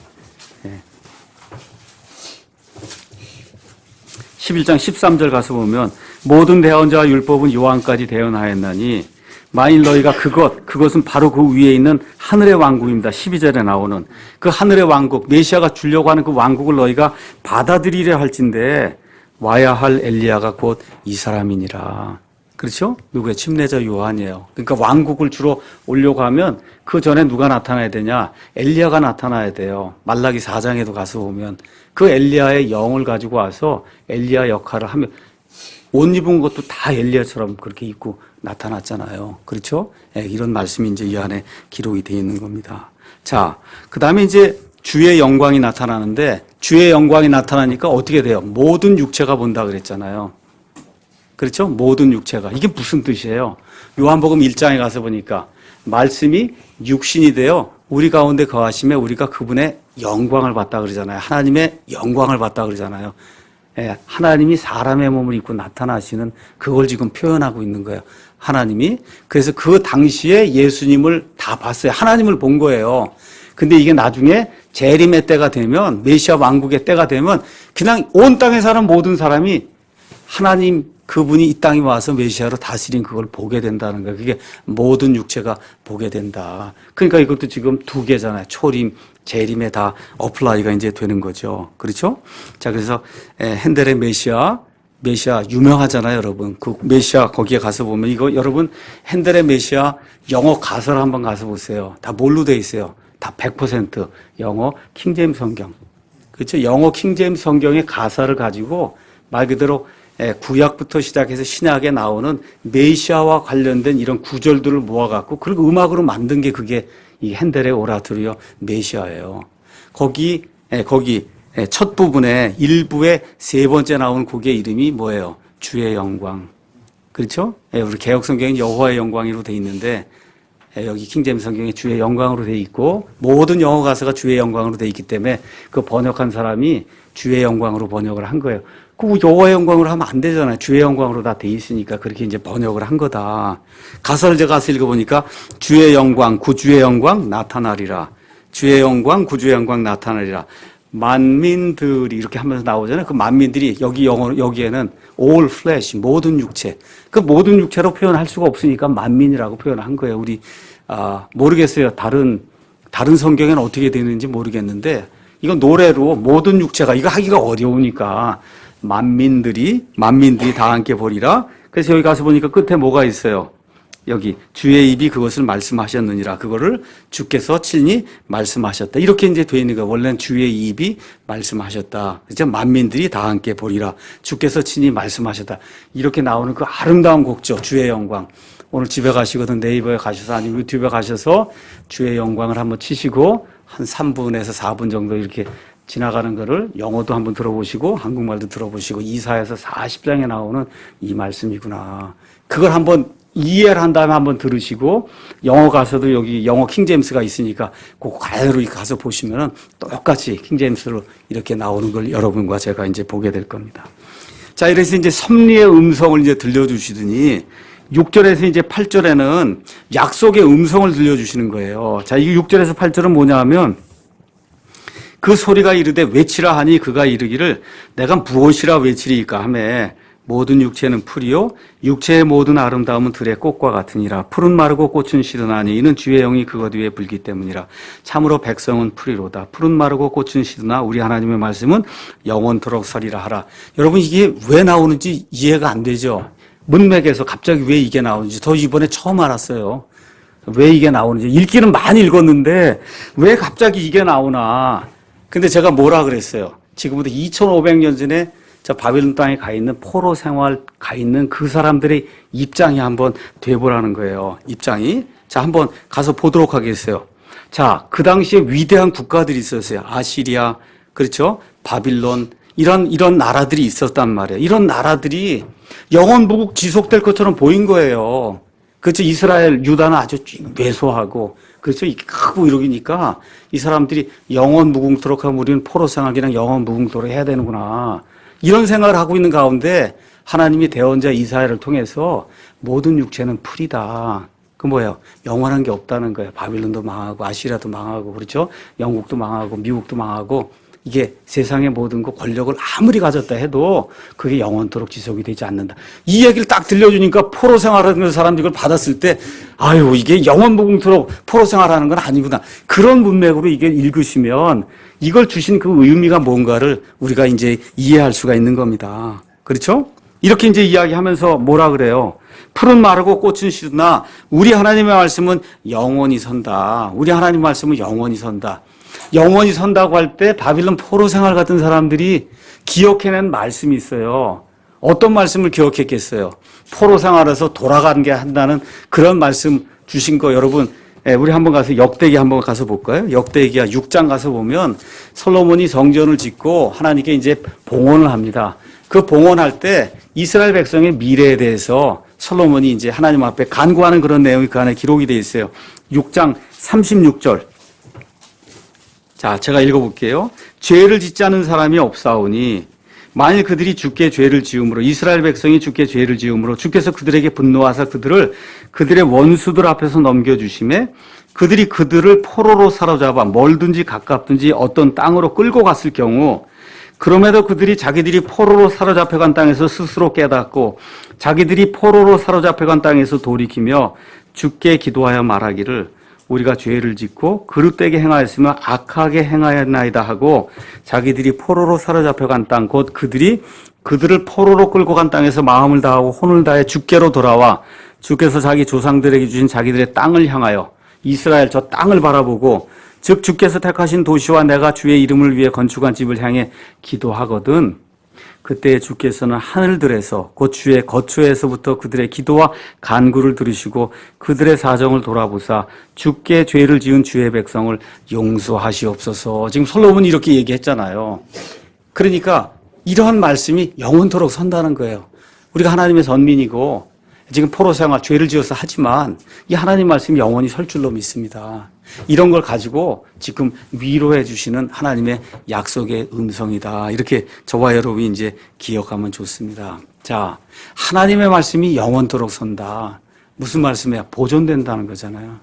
11장 13절 가서 보면 모든 대언자와 율법은 요한까지 대언하였나니 만일 너희가 그것은 바로 그 위에 있는 하늘의 왕국입니다. 12절에 나오는 그 하늘의 왕국, 메시아가 주려고 하는 그 왕국을 너희가 받아들이려 할진대 와야 할 엘리야가 곧 이 사람이니라. 그렇죠? 누구의 침례자 요한이에요. 그러니까 왕국을 주로 오려고 하면 그 전에 누가 나타나야 되냐? 엘리야가 나타나야 돼요. 말라기 4장에도 가서 보면 그 엘리야의 영을 가지고 와서 엘리야 역할을 하면 옷 입은 것도 다 엘리야처럼 그렇게 입고 나타났잖아요. 그렇죠? 예, 이런 말씀이 이제 이 안에 기록이 되어 있는 겁니다. 자, 그 다음에 이제 주의 영광이 나타나는데 주의 영광이 나타나니까 어떻게 돼요? 모든 육체가 본다 그랬잖아요. 그렇죠? 모든 육체가. 이게 무슨 뜻이에요? 요한복음 1장에 가서 보니까 말씀이 육신이 되어 우리 가운데 거하심에 우리가 그분의 영광을 봤다 그러잖아요. 하나님의 영광을 봤다 그러잖아요. 예, 하나님이 사람의 몸을 입고 나타나시는 그걸 지금 표현하고 있는 거예요. 하나님이. 그래서 그 당시에 예수님을 다 봤어요. 하나님을 본 거예요. 근데 이게 나중에 재림의 때가 되면, 메시아 왕국의 때가 되면 그냥 온 땅에 사는 모든 사람이 하나님 그분이 이 땅에 와서 메시아로 다스린 그걸 보게 된다는 거예요. 그게 모든 육체가 보게 된다. 그러니까 이것도 지금 두 개잖아요. 초림, 재림에 다 어플라이가 이제 되는 거죠. 그렇죠? 자, 그래서 핸델의 메시아 유명하잖아요, 여러분. 그 메시아 거기에 가서 보면 이거 여러분 핸델의 메시아 영어 가사를 한번 가서 보세요. 다 뭘로 돼 있어요? 다 100% 영어 킹제임스 성경. 그렇죠? 영어 킹제임스 성경의 가사를 가지고 말 그대로 구약부터 시작해서 신약에 나오는 메시아와 관련된 이런 구절들을 모아갖고 그리고 음악으로 만든 게 그게 이 핸델의 오라토리오 메시아예요. 거기 첫 부분에 일부의 세 번째 나오는 곡의 이름이 뭐예요? 주의 영광. 그렇죠? 우리 개혁 성경은 여호와의 영광으로 돼 있는데 여기 킹제임스 성경에 주의 영광으로 돼 있고 모든 영어 가사가 주의 영광으로 돼 있기 때문에 그 번역한 사람이 주의 영광으로 번역을 한 거예요. 그 여호와의 영광으로 하면 안 되잖아요. 주의 영광으로 다 돼 있으니까 그렇게 이제 번역을 한 거다. 가사를 제가 가서 읽어보니까 주의 영광, 구주의 영광 나타나리라. 주의 영광, 구주의 영광 나타나리라. 만민들이 이렇게 하면서 나오잖아요. 그 만민들이 여기에는 all flesh, 모든 육체. 그 모든 육체로 표현할 수가 없으니까 만민이라고 표현을 한 거예요. 우리, 모르겠어요. 다른 성경에는 어떻게 되는지 모르겠는데 이건 노래로 모든 육체가 이거 하기가 어려우니까 만민들이 다 함께 보리라. 그래서 여기 가서 보니까 끝에 뭐가 있어요? 여기 주의 입이 그것을 말씀하셨느니라. 그거를 주께서 친히 말씀하셨다. 이렇게 이제 돼 있는 거예요. 원래는 주의 입이 말씀하셨다. 그죠? 만민들이 다 함께 보리라. 주께서 친히 말씀하셨다. 이렇게 나오는 그 아름다운 곡죠. 주의 영광. 오늘 집에 가시거든 네이버에 가셔서 아니면 유튜브에 가셔서 주의 영광을 한번 치시고 한 3분에서 4분 정도 이렇게 지나가는 거를 영어도 한번 들어보시고 한국말도 들어보시고 이사야서 40장에 나오는 이 말씀이구나. 그걸 한번 이해를 한 다음에 한번 들으시고 영어 가서도 여기 영어 킹제임스가 있으니까 그 그대로 가서 보시면은 똑같이 킹제임스로 이렇게 나오는 걸 여러분과 제가 이제 보게 될 겁니다. 자, 이래서 이제 섭리의 음성을 이제 들려주시더니 6절에서 이제 8절에는 약속의 음성을 들려주시는 거예요. 자, 이 6절에서 8절은 뭐냐 하면 그 소리가 이르되 외치라 하니 그가 이르기를 내가 무엇이라 외치리이까 하매 모든 육체는 풀이요 육체의 모든 아름다움은 들의 꽃과 같으니라. 푸른 마르고 꽃은 시드나니 이는 주의 영이 그것 위에 불기 때문이라. 참으로 백성은 풀이로다. 푸른 마르고 꽃은 시드나 우리 하나님의 말씀은 영원토록 서리라 하라. 여러분 이게 왜 나오는지 이해가 안 되죠. 문맥에서 갑자기 왜 이게 나오는지 저 이번에 처음 알았어요. 왜 이게 나오는지. 읽기는 많이 읽었는데 왜 갑자기 이게 나오나. 근데 제가 뭐라 그랬어요. 지금부터 2500년 전에 저 바빌론 땅에 가 있는 포로 생활 가 있는 그 사람들의 입장이 한번 돼보라는 거예요. 입장이. 자, 한번 가서 보도록 하겠어요. 자, 그 당시에 위대한 국가들이 있었어요. 아시리아, 그렇죠? 바빌론, 이런 나라들이 있었단 말이에요. 이런 나라들이 영원 무국 지속될 것처럼 보인 거예요. 그렇죠? 이스라엘, 유다는 아주 왜소하고, 그렇죠? 크고 이러니까 이 사람들이 영원 무궁토록 하면 우리는 포로 생활 그냥 영원 무궁토록 해야 되는구나. 이런 생각을 하고 있는 가운데 하나님이 대언자 이사야를 통해서 모든 육체는 풀이다. 그 뭐예요? 영원한 게 없다는 거예요. 바빌론도 망하고 아시리아도 망하고 그렇죠? 영국도 망하고 미국도 망하고 이게 세상의 모든 것 권력을 아무리 가졌다 해도 그게 영원토록 지속이 되지 않는다. 이 얘기를 딱 들려주니까 포로 생활하는 사람들이 이걸 받았을 때 아유 이게 영원무궁토록 포로 생활하는 건 아니구나. 그런 문맥으로 이게 읽으시면 이걸 주신 그 의미가 뭔가를 우리가 이제 이해할 수가 있는 겁니다. 그렇죠? 이렇게 이제 이야기하면서 뭐라 그래요? 푸른 마르고 꽃은 시드나 우리 하나님의 말씀은 영원히 선다. 우리 하나님의 말씀은 영원히 선다. 영원히 선다고 할 때 바빌론 포로 생활 같은 사람들이 기억해낸 말씀이 있어요. 어떤 말씀을 기억했겠어요? 포로 생활에서 돌아가는 게 한다는 그런 말씀 주신 거 여러분, 우리 한번 가서 역대기 한번 가서 볼까요? 역대기야 6장 가서 보면 솔로몬이 성전을 짓고 하나님께 이제 봉헌을 합니다. 그 봉헌할 때 이스라엘 백성의 미래에 대해서 솔로몬이 이제 하나님 앞에 간구하는 그런 내용이 그 안에 기록이 되어 있어요. 6장 36절. 자, 제가 읽어볼게요. 죄를 짓지 않은 사람이 없사오니 만일 그들이 주께 죄를 지음으로 이스라엘 백성이 주께 죄를 지음으로 주께서 그들에게 분노하사 그들을 그들의 원수들 앞에서 넘겨주심에 그들이 그들을 포로로 사로잡아 멀든지 가깝든지 어떤 땅으로 끌고 갔을 경우 그럼에도 그들이 자기들이 포로로 사로잡혀간 땅에서 스스로 깨닫고 자기들이 포로로 사로잡혀간 땅에서 돌이키며 주께 기도하여 말하기를 우리가 죄를 짓고 그릇되게 행하였으며 악하게 행하였나이다 하고 자기들이 포로로 사로잡혀간 땅 곧 그들이 그들을 포로로 끌고 간 땅에서 마음을 다하고 혼을 다해 주께로 돌아와 주께서 자기 조상들에게 주신 자기들의 땅을 향하여 이스라엘 저 땅을 바라보고 즉 주께서 택하신 도시와 내가 주의 이름을 위해 건축한 집을 향해 기도하거든 그때 주께서는 하늘들에서 곧 주의 거처에서부터 그들의 기도와 간구를 들으시고 그들의 사정을 돌아보사 주께 죄를 지은 주의 백성을 용서하시옵소서. 지금 솔로몬이 이렇게 얘기했잖아요. 그러니까 이러한 말씀이 영원토록 선다는 거예요. 우리가 하나님의 선민이고 지금 포로 생활 죄를 지어서 하지만 이 하나님 말씀이 영원히 설 줄로 믿습니다. 이런 걸 가지고 지금 위로해 주시는 하나님의 약속의 음성이다. 이렇게 저와 여러분이 이제 기억하면 좋습니다. 자, 하나님의 말씀이 영원토록 선다. 무슨 말씀이야? 보존된다는 거잖아요.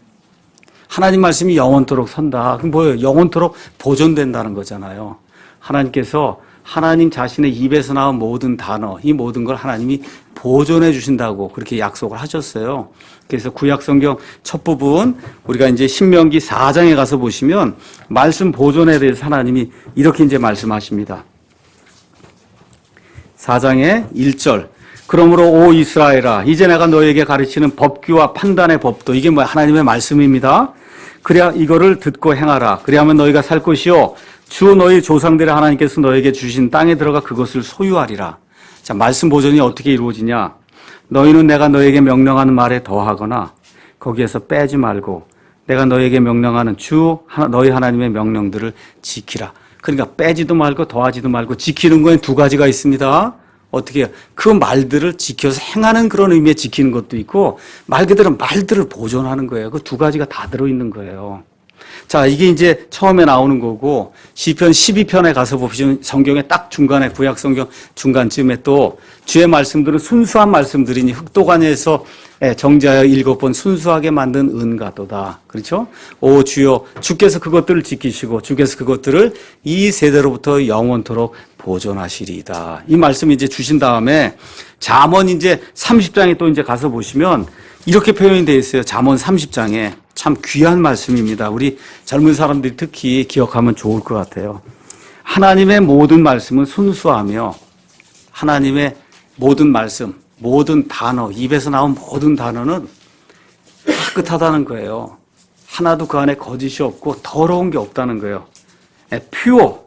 하나님 말씀이 영원토록 선다. 그럼 뭐예요? 영원토록 보존된다는 거잖아요. 하나님께서 하나님 자신의 입에서 나온 모든 단어, 이 모든 걸 하나님이 보존해 주신다고 그렇게 약속을 하셨어요. 그래서 구약 성경 첫 부분 우리가 이제 신명기 4장에 가서 보시면 말씀 보존에 대해서 하나님이 이렇게 이제 말씀하십니다. 4장의 1절. 그러므로 오 이스라엘아 이제 내가 너에게 가르치는 법규와 판단의 법도 이게 뭐 하나님의 말씀입니다. 그래야 이거를 듣고 행하라. 그리하면 너희가 살 것이요 주 너희 조상들의 하나님께서 너에게 주신 땅에 들어가 그것을 소유하리라. 자, 말씀 보존이 어떻게 이루어지냐? 너희는 내가 너에게 명령하는 말에 더하거나 거기에서 빼지 말고 내가 너에게 명령하는 너희 하나님의 명령들을 지키라. 그러니까 빼지도 말고 더하지도 말고 지키는 거에 두 가지가 있습니다. 어떻게 해요? 그 말들을 지켜서 행하는 그런 의미에 지키는 것도 있고 말 그대로 말들을 보존하는 거예요. 그 두 가지가 다 들어있는 거예요. 자, 이게 이제 처음에 나오는 거고 시편 12편에 가서 보시면 성경의 딱 중간에 구약 성경 중간쯤에 또 주의 말씀들은 순수한 말씀들이니 흑도관에서 정죄하여 7번 순수하게 만든 은가도다. 그렇죠? 오 주여 주께서 그것들을 지키시고 주께서 그것들을 이 세대로부터 영원토록 보존하시리이다. 이 말씀 이제 주신 다음에 잠언 이제 30장에 또 이제 가서 보시면 이렇게 표현이 되어 있어요. 잠언 30장에 참 귀한 말씀입니다. 우리 젊은 사람들이 특히 기억하면 좋을 것 같아요. 하나님의 모든 말씀은 순수하며 하나님의 모든 말씀, 모든 단어, 입에서 나온 모든 단어는 깨끗하다는 거예요. 하나도 그 안에 거짓이 없고 더러운 게 없다는 거예요. 퓨어.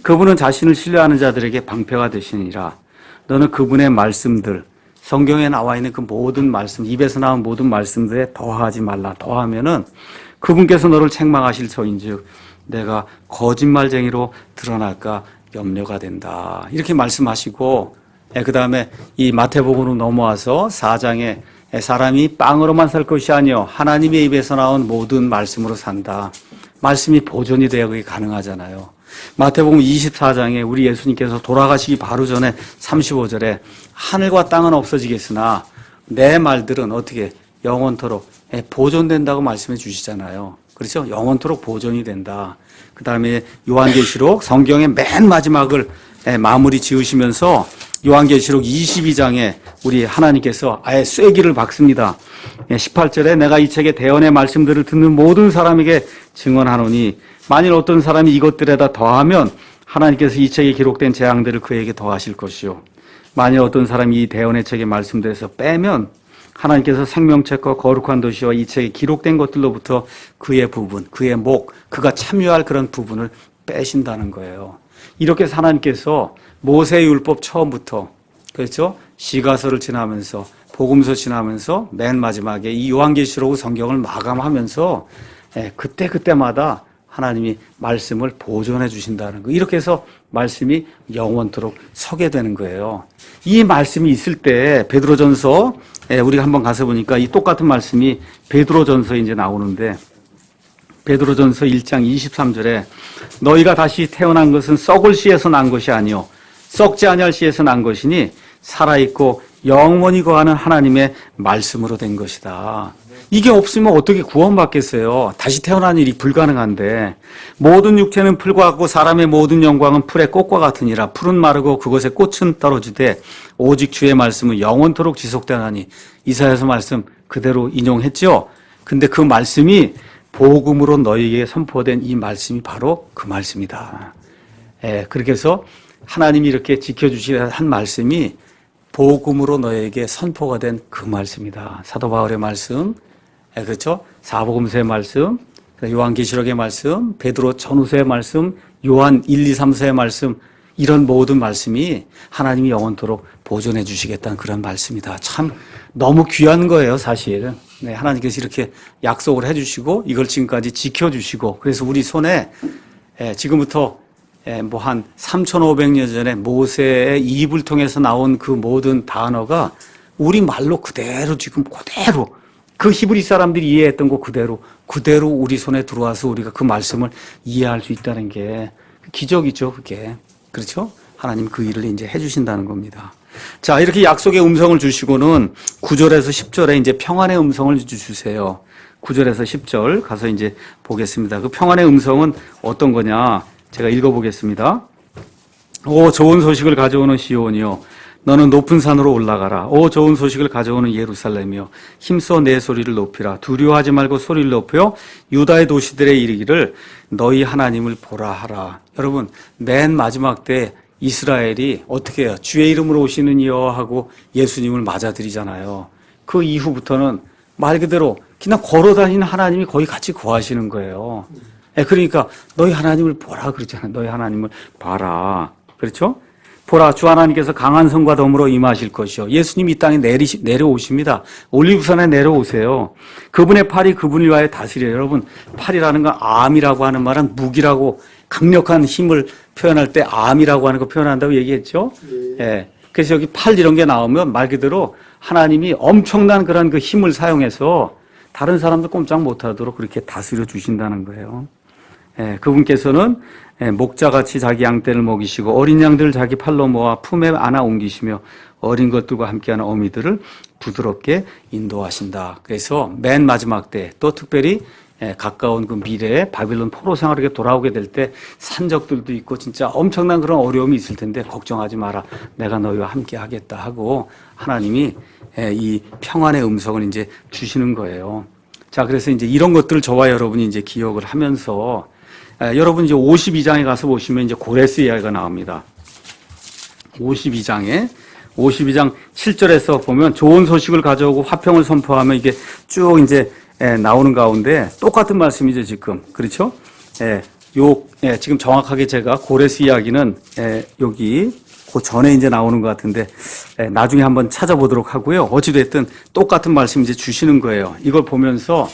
그분은 자신을 신뢰하는 자들에게 방패가 되시니라. 너는 그분의 말씀들, 성경에 나와 있는 그 모든 말씀, 입에서 나온 모든 말씀들에 더하지 말라. 더하면은 그분께서 너를 책망하실 터인즉 내가 거짓말쟁이로 드러날까 염려가 된다. 이렇게 말씀하시고 그 다음에 이 마태복음으로 넘어와서 4장에 사람이 빵으로만 살 것이 아니요 하나님의 입에서 나온 모든 말씀으로 산다. 말씀이 보존이 되어 그게 가능하잖아요. 마태복음 24장에 우리 예수님께서 돌아가시기 바로 전에 35절에 하늘과 땅은 없어지겠으나 내 말들은 어떻게 영원토록 보존된다고 말씀해 주시잖아요. 그렇죠? 영원토록 보존이 된다. 그 다음에 요한계시록 성경의 맨 마지막을 마무리 지으시면서 요한계시록 22장에 우리 하나님께서 아예 쐐기를 박습니다. 18절에 내가 이 책의 대언의 말씀들을 듣는 모든 사람에게 증언하노니 만일 어떤 사람이 이것들에다 더하면 하나님께서 이 책에 기록된 재앙들을 그에게 더하실 것이요. 만일 어떤 사람이 이 대언의 책의 말씀들에서 빼면 하나님께서 생명책과 거룩한 도시와 이 책에 기록된 것들로부터 그의 부분, 그의 목, 그가 참여할 그런 부분을 빼신다는 거예요. 이렇게 해서 하나님께서 모세의 율법 처음부터 그렇죠? 시가서를 지나면서 복음서 지나면서 맨 마지막에 이 요한계시록 성경을 마감하면서 그때마다 하나님이 말씀을 보존해 주신다는 거. 이렇게 해서 말씀이 영원토록 서게 되는 거예요. 이 말씀이 있을 때 베드로전서 우리가 한번 가서 보니까 이 똑같은 말씀이 베드로전서에 이제 나오는데 베드로전서 1장 23절에 너희가 다시 태어난 것은 썩을 씨에서 난 것이 아니요 썩지 아니할 씨에서 난 것이니 살아있고 영원히 거하는 하나님의 말씀으로 된 것이다. 이게 없으면 어떻게 구원받겠어요? 다시 태어난 일이 불가능한데 모든 육체는 풀과 같고 사람의 모든 영광은 풀의 꽃과 같으니라. 풀은 마르고 그것의 꽃은 떨어지되 오직 주의 말씀은 영원토록 지속되나니. 이사야서 말씀 그대로 인용했죠. 근데 그 말씀이 복음으로 너희에게 선포된 이 말씀이 바로 그 말씀이다. 그렇게 해서 하나님이 이렇게 지켜주시는 한 말씀이 복음으로 너에게 선포가 된 그 말씀이다. 사도 바울의 말씀, 그렇죠? 사복음서의 말씀, 요한계시록의 말씀, 베드로 전후서의 말씀, 요한 1, 2, 3서의 말씀, 이런 모든 말씀이 하나님이 영원토록 보존해 주시겠다는 그런 말씀이다. 참 너무 귀한 거예요, 사실. 네, 하나님께서 이렇게 약속을 해주시고 이걸 지금까지 지켜주시고 그래서 우리 손에 지금부터 뭐 한 3,500년 전에 모세의 입을 통해서 나온 그 모든 단어가 우리 말로 그대로 지금 그대로 그 히브리 사람들이 이해했던 거 그대로 우리 손에 들어와서 우리가 그 말씀을 이해할 수 있다는 게 기적이죠, 그게. 그렇죠? 하나님 그 일을 이제 해주신다는 겁니다. 자, 이렇게 약속의 음성을 주시고는 9절에서 10절에 이제 평안의 음성을 주세요. 9절에서 10절 가서 이제 보겠습니다. 그 평안의 음성은 어떤 거냐? 제가 읽어보겠습니다. 오, 좋은 소식을 가져오는 시온이요. 너는 높은 산으로 올라가라. 오, 좋은 소식을 가져오는 예루살렘이요. 힘써 내 소리를 높이라. 두려워하지 말고 소리를 높여 유다의 도시들에 이르기를 너희 하나님을 보라 하라. 여러분, 맨 마지막 때 이스라엘이 어떻게 해요? 주의 이름으로 오시는 이여 하고 예수님을 맞아들이잖아요. 그 이후부터는 말 그대로 그냥 걸어다니는 하나님이 거의 같이 거하시는 거예요. 그러니까 너희 하나님을 보라 그러잖아요. 너희 하나님을 봐라. 그렇죠? 보라, 주 하나님께서 강한 성과 덤으로 임하실 것이요. 예수님이 이 땅에 내려오십니다. 올리브산에 내려오세요. 그분의 팔이 그분을 위하여 다스려요. 여러분, 팔이라는 건 암이라고 하는 말은 무기라고 강력한 힘을 표현할 때 암이라고 하는 거 표현한다고 얘기했죠. 예. 그래서 여기 팔 이런 게 나오면 말 그대로 하나님이 엄청난 그런 그 힘을 사용해서 다른 사람도 꼼짝 못하도록 그렇게 다스려 주신다는 거예요. 그분께서는 목자같이 자기 양떼를 먹이시고 어린 양들을 자기 팔로 모아 품에 안아 옮기시며 어린 것들과 함께하는 어미들을 부드럽게 인도하신다. 그래서 맨 마지막 때 또 특별히 가까운 그 미래에 바빌론 포로 생활에게 돌아오게 될 때 산적들도 있고 진짜 엄청난 그런 어려움이 있을 텐데 걱정하지 마라. 내가 너희와 함께 하겠다 하고 하나님이 이 평안의 음성을 이제 주시는 거예요. 자, 그래서 이제 이런 것들을 저와 여러분이 이제 기억을 하면서 여러분 이제 52장에 가서 보시면 이제 고레스 이야기가 나옵니다. 52장 7절에서 보면 좋은 소식을 가져오고 화평을 선포하면 이게 쭉 이제 나오는 가운데 똑같은 말씀이죠, 지금. 그렇죠? 지금 정확하게 제가 고레스 이야기는 여기 그 전에 이제 나오는 것 같은데 나중에 한번 찾아보도록 하고요. 어찌됐든 똑같은 말씀 이제 주시는 거예요. 이걸 보면서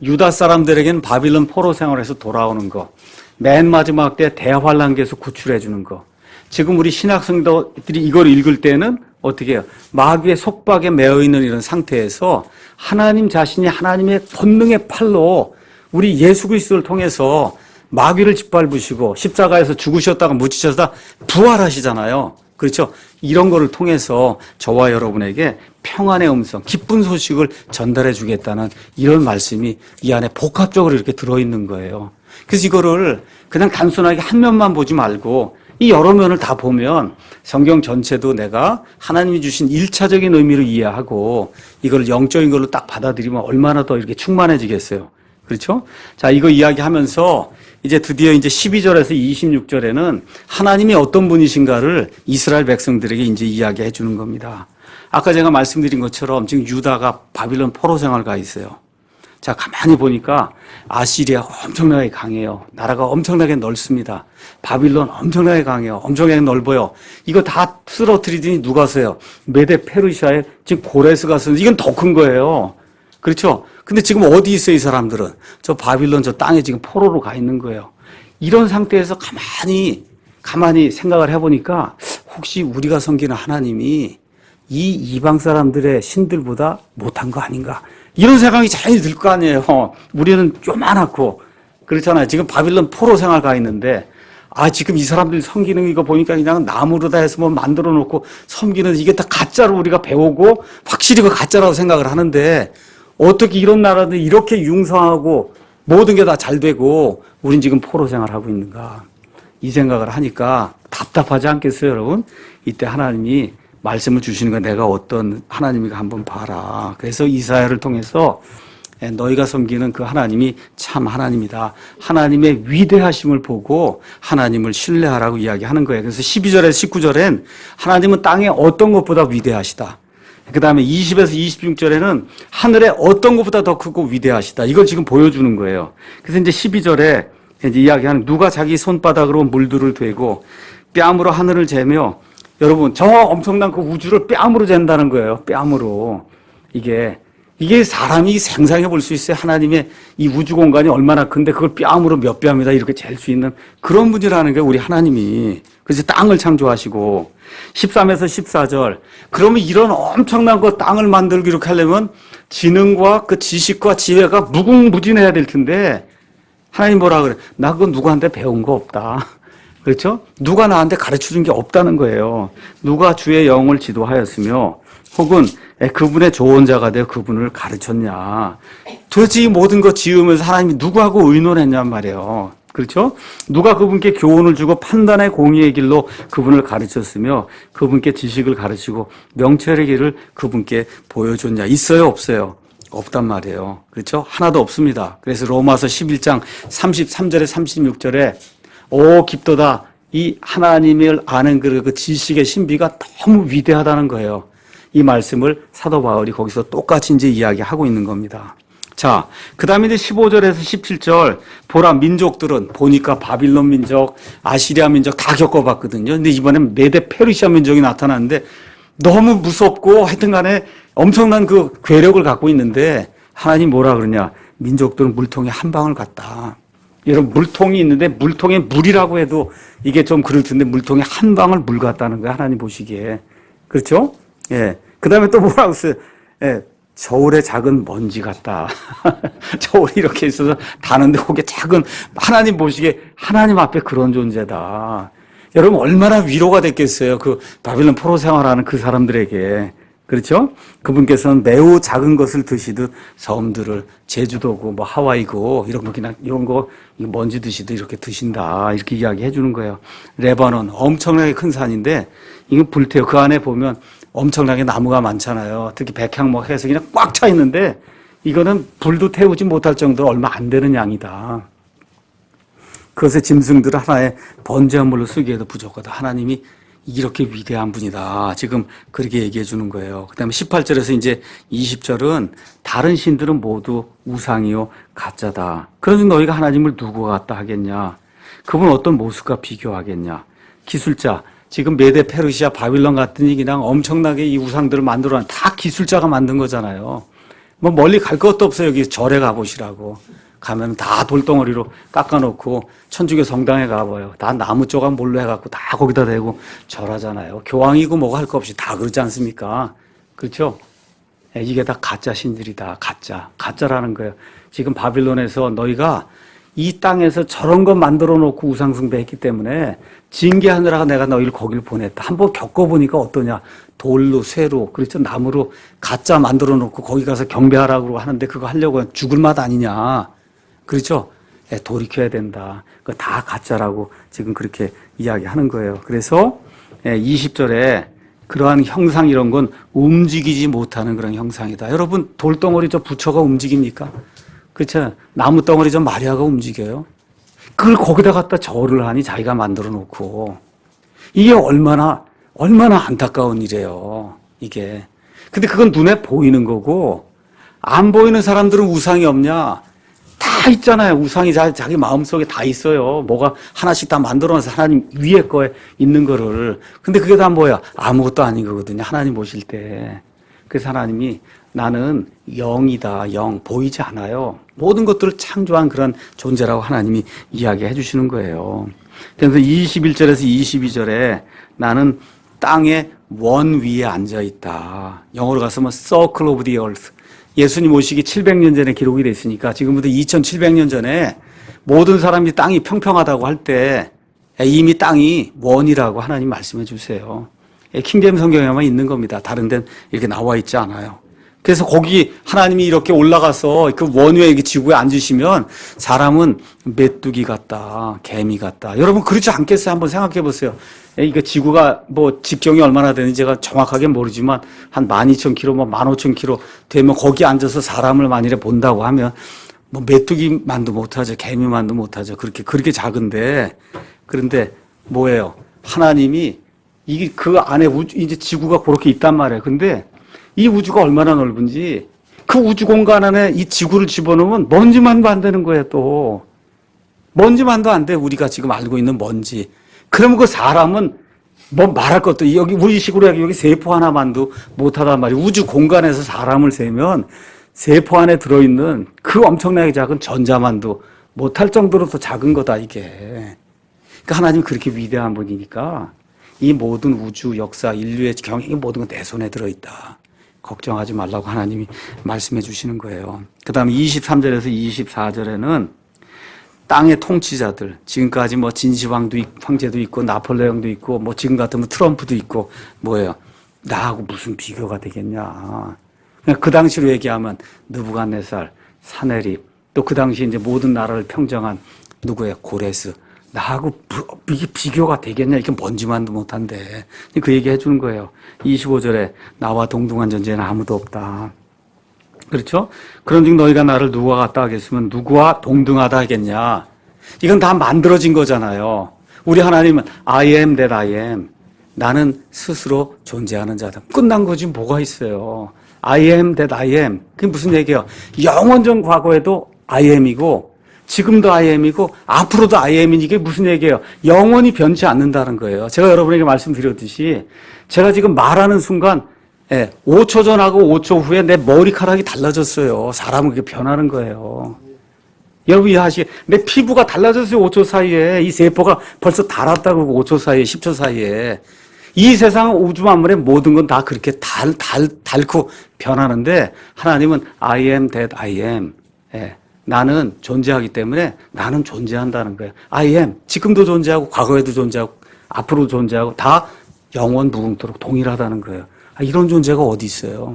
유다 사람들에게는 바빌론 포로 생활에서 돌아오는 거, 맨 마지막 때 대환란기에서 구출해 주는 거. 지금 우리 신학생들이 이걸 읽을 때는 어떻게 해요? 마귀의 속박에 매여 있는 이런 상태에서 하나님 자신이 하나님의 본능의 팔로 우리 예수 그리스도를 통해서 마귀를 짓밟으시고 십자가에서 죽으셨다가 묻히셨다 부활하시잖아요. 그렇죠? 이런 거를 통해서 저와 여러분에게 평안의 음성, 기쁜 소식을 전달해 주겠다는 이런 말씀이 이 안에 복합적으로 이렇게 들어있는 거예요. 그래서 이거를 그냥 단순하게 한 면만 보지 말고 이 여러 면을 다 보면 성경 전체도 내가 하나님이 주신 1차적인 의미로 이해하고 이걸 영적인 걸로 딱 받아들이면 얼마나 더 이렇게 충만해지겠어요. 그렇죠? 자, 이거 이야기하면서 이제 드디어 이제 12절에서 26절에는 하나님이 어떤 분이신가를 이스라엘 백성들에게 이제 이야기해 주는 겁니다. 아까 제가 말씀드린 것처럼 지금 유다가 바빌론 포로 생활 가 있어요. 자, 가만히 보니까 아시리아 엄청나게 강해요. 나라가 엄청나게 넓습니다. 바빌론 엄청나게 강해요. 엄청나게 넓어요. 이거 다 쓰러뜨리더니 누가 서요? 메데 페르시아에 지금 고레스가 서요. 이건 더 큰 거예요. 그렇죠? 근데 지금 어디 있어요, 이 사람들은? 저 바빌론 저 땅에 지금 포로로 가 있는 거예요. 이런 상태에서 가만히 생각을 해보니까 혹시 우리가 섬기는 하나님이 이 이방 사람들의 신들보다 못한 거 아닌가? 이런 생각이 자연히 들 거 아니에요. 우리는 요만하고 그렇잖아요. 지금 바빌론 포로 생활 가 있는데 지금 이 사람들 섬기는 이거 보니까 그냥 나무로 다 해서 뭐 만들어 놓고 섬기는 이게 다 가짜로 우리가 배우고 확실히 그 가짜라고 생각을 하는데 어떻게 이런 나라들 이렇게 융성하고 모든 게 다 잘 되고 우린 지금 포로 생활하고 있는가? 이 생각을 하니까 답답하지 않겠어요, 여러분? 이때 하나님이 말씀을 주시는 거 내가 어떤 하나님인가 한번 봐라. 그래서 이사야를 통해서 너희가 섬기는 그 하나님이 참 하나님이다. 하나님의 위대하심을 보고 하나님을 신뢰하라고 이야기하는 거예요. 그래서 12절에서 19절엔 하나님은 땅에 어떤 것보다 위대하시다. 그 다음에 20에서 26절에는 하늘에 어떤 것보다 더 크고 위대하시다. 이걸 지금 보여주는 거예요. 그래서 이제 12절에 이제 이야기하는 누가 자기 손바닥으로 물들을 대고 뺨으로 하늘을 재며 여러분 저 엄청난 그 우주를 뺨으로 잰다는 거예요. 뺨으로. 이게 사람이 상상해 볼 수 있어요. 하나님의 이 우주 공간이 얼마나 큰데 그걸 뺨으로 몇 뺨이다 이렇게 잴 수 있는 그런 분이라는 게 우리 하나님이. 그래서 땅을 창조하시고 13에서 14절 그러면 이런 엄청난 그 땅을 만들고 이렇게 하려면 지능과 그 지식과 지혜가 무궁무진해야 될 텐데 하나님 뭐라 그래? 나 그거 누구한테 배운 거 없다. 그렇죠? 누가 나한테 가르쳐 준 게 없다는 거예요. 누가 주의 영을 지도하였으며 혹은 그분의 조언자가 되어 그분을 가르쳤냐. 도대체 이 모든 거 지으면서 하나님이 누구하고 의논했냔 말이에요. 그렇죠? 누가 그분께 교훈을 주고 판단의 공의의 길로 그분을 가르쳤으며 그분께 지식을 가르치고 명철의 길을 그분께 보여줬냐. 있어요? 없어요? 없단 말이에요. 그렇죠? 하나도 없습니다. 그래서 로마서 11장 33절에 36절에 오 깊도다. 이 하나님을 아는 그 지식의 신비가 너무 위대하다는 거예요. 이 말씀을 사도 바울이 거기서 똑같이 이제 이야기하고 있는 겁니다. 자, 그 다음에 이제 15절에서 17절, 보라, 민족들은 보니까 바빌론 민족, 아시리아 민족 다 겪어봤거든요. 근데 이번엔 메데 페르시아 민족이 나타났는데 너무 무섭고 하여튼 간에 엄청난 그 괴력을 갖고 있는데 하나님 뭐라 그러냐. 민족들은 물통에 한 방울 같다. 여러분, 물통이 있는데 물통에 물이라고 해도 이게 좀 그럴 텐데 물통에 한 방울 물 같다는 거예요. 하나님 보시기에. 그렇죠? 예. 그 다음에 또 뭐라고 써요? 예. 저울에 작은 먼지 같다. 저울이 이렇게 있어서 다는데 거기에 작은 하나님 보시기에 하나님 앞에 그런 존재다. 여러분 얼마나 위로가 됐겠어요. 그 바빌론 포로 생활하는 그 사람들에게. 그렇죠? 그분께서는 매우 작은 것을 드시듯 섬들을 제주도고 뭐 하와이고 이런 거 그냥 이런 거 먼지 드시듯 이렇게 드신다. 이렇게 이야기해 주는 거예요. 레바논 엄청나게 큰 산인데 이건 불태워. 그 안에 보면 엄청나게 나무가 많잖아요. 특히 백향목 해서 그냥 꽉 차 있는데 이거는 불도 태우지 못할 정도로 얼마 안 되는 양이다. 그것의 짐승들을 하나의 번제한 물로 쓰기에도 부족하다. 하나님이 이렇게 위대한 분이다. 지금 그렇게 얘기해 주는 거예요. 그 다음에 18절에서 이제 20절은 다른 신들은 모두 우상이요 가짜다. 그러니 너희가 하나님을 누구 같다 하겠냐. 그분 어떤 모습과 비교하겠냐. 기술자. 지금 메데 페르시아 바빌론 같은 그냥 엄청나게 이 우상들을 만들어낸 다 기술자가 만든 거잖아요. 뭐 멀리 갈 것도 없어요. 여기 절에 가보시라고. 가면 다 돌덩어리로 깎아놓고 천주교 성당에 가봐요. 다 나무 조각 몰로 해갖고 다 거기다 대고 절하잖아요. 교황이고 뭐가 할 거 없이 다 그렇지 않습니까? 그렇죠? 이게 다 가짜 신들이다. 가짜라는 거예요. 지금 바빌론에서 너희가 이 땅에서 저런 거 만들어 놓고 우상숭배했기 때문에 징계하느라 내가 너희를 거기를 보냈다. 한번 겪어보니까 어떠냐. 돌로, 쇠로, 그렇죠. 나무로 가짜 만들어 놓고 거기 가서 경배하라고 하는데 그거 하려고 죽을 맛 아니냐. 그렇죠. 돌이켜야 된다. 그거 다 가짜라고 지금 그렇게 이야기하는 거예요. 그래서 20절에 그러한 형상 이런 건 움직이지 못하는 그런 형상이다. 여러분 돌덩어리 저 부처가 움직입니까? 그렇죠. 나무 덩어리 저 마리아가 움직여요. 그걸 거기다 갖다 절을 하니 자기가 만들어 놓고 이게 얼마나 안타까운 일이에요. 이게. 근데 그건 눈에 보이는 거고 안 보이는 사람들은 우상이 없냐? 다 있잖아요. 우상이 자기 마음속에 다 있어요. 뭐가 하나씩 다 만들어놔서 하나님 위에 거에 있는 거를. 근데 그게 다 뭐야? 아무것도 아닌 거거든요. 하나님 보실 때. 그래서 하나님이 나는 영이다. 영. 보이지 않아요. 모든 것들을 창조한 그런 존재라고 하나님이 이야기해 주시는 거예요. 그래서 21절에서 22절에 나는 땅의 원 위에 앉아 있다. 영어로 가서 뭐 circle of the earth. 예수님 오시기 700년 전에 기록이 돼 있으니까 지금부터 2700년 전에 모든 사람이 땅이 평평하다고 할 때 이미 땅이 원이라고 하나님 말씀해 주세요. 킹제임스 성경에만 있는 겁니다. 다른 데는 이렇게 나와 있지 않아요. 그래서 거기 하나님이 이렇게 올라가서 그 원 위에 지구에 앉으시면 사람은 메뚜기 같다, 개미 같다. 여러분 그렇지 않겠어요? 한번 생각해 보세요. 이거 지구가 뭐 직경이 얼마나 되는지 제가 정확하게 모르지만 한 12,000km, 뭐 15,000km 되면 거기 앉아서 사람을 만일에 본다고 하면 뭐 메뚜기만도 못하죠, 개미만도 못하죠. 그렇게 작은데 그런데 뭐예요? 하나님이 이게 그 안에 이제 지구가 그렇게 있단 말이에요. 근데 이 우주가 얼마나 넓은지 그 우주 공간 안에 이 지구를 집어넣으면 먼지만도 안 되는 거예요, 또. 먼지만도 안 돼, 우리가 지금 알고 있는 먼지. 그러면 그 사람은 뭐 말할 것도, 여기 우리 식으로 여기 세포 하나만도 못하단 말이에요. 우주 공간에서 사람을 세면 세포 안에 들어있는 그 엄청나게 작은 전자만도 못할 정도로 더 작은 거다, 이게. 그러니까 하나님 그렇게 위대한 분이니까 이 모든 우주 역사, 인류의 경영이 모든 건 내 손에 들어있다. 걱정하지 말라고 하나님이 말씀해 주시는 거예요. 그 다음에 23절에서 24절에는 땅의 통치자들, 지금까지 뭐 진시황도 황제도 있고 나폴레옹도 있고 뭐 지금 같으면 트럼프도 있고 뭐예요? 나하고 무슨 비교가 되겠냐. 그냥 그 당시로 얘기하면 느부갓네살, 사네립, 또 그 당시 이제 모든 나라를 평정한 누구예요? 고레스. 나하고 이게 비교가 되겠냐? 이게 먼지만도 못한데. 그 얘기 해주는 거예요. 25절에 나와 동등한 존재는 아무도 없다. 그렇죠? 그런즉 너희가 나를 누구와 같다 하겠으면 누구와 동등하다 하겠냐? 이건 다 만들어진 거잖아요. 우리 하나님은 I am that I am. 나는 스스로 존재하는 자다. 끝난 거지 뭐가 있어요. I am that I am. 그게 무슨 얘기예요? 영원전 과거에도 I am이고 지금도 I am이고 앞으로도 I am이니 이게 무슨 얘기예요? 영원히 변치 않는다는 거예요. 제가 여러분에게 말씀드렸듯이 제가 지금 말하는 순간 5초 전하고 5초 후에 내 머리카락이 달라졌어요. 사람은 그게 변하는 거예요. 여러분 이해하시게 내 피부가 달라졌어요. 5초 사이에. 이 세포가 벌써 달았다고 5초 사이에 10초 사이에. 이 세상 우주 만물의 모든 건 다 그렇게 닳고 변하는데 하나님은 I am that I am. 나는 존재하기 때문에 나는 존재한다는 거예요. I am. 지금도 존재하고 과거에도 존재하고 앞으로 존재하고 다 영원 무궁토록 동일하다는 거예요. 이런 존재가 어디 있어요?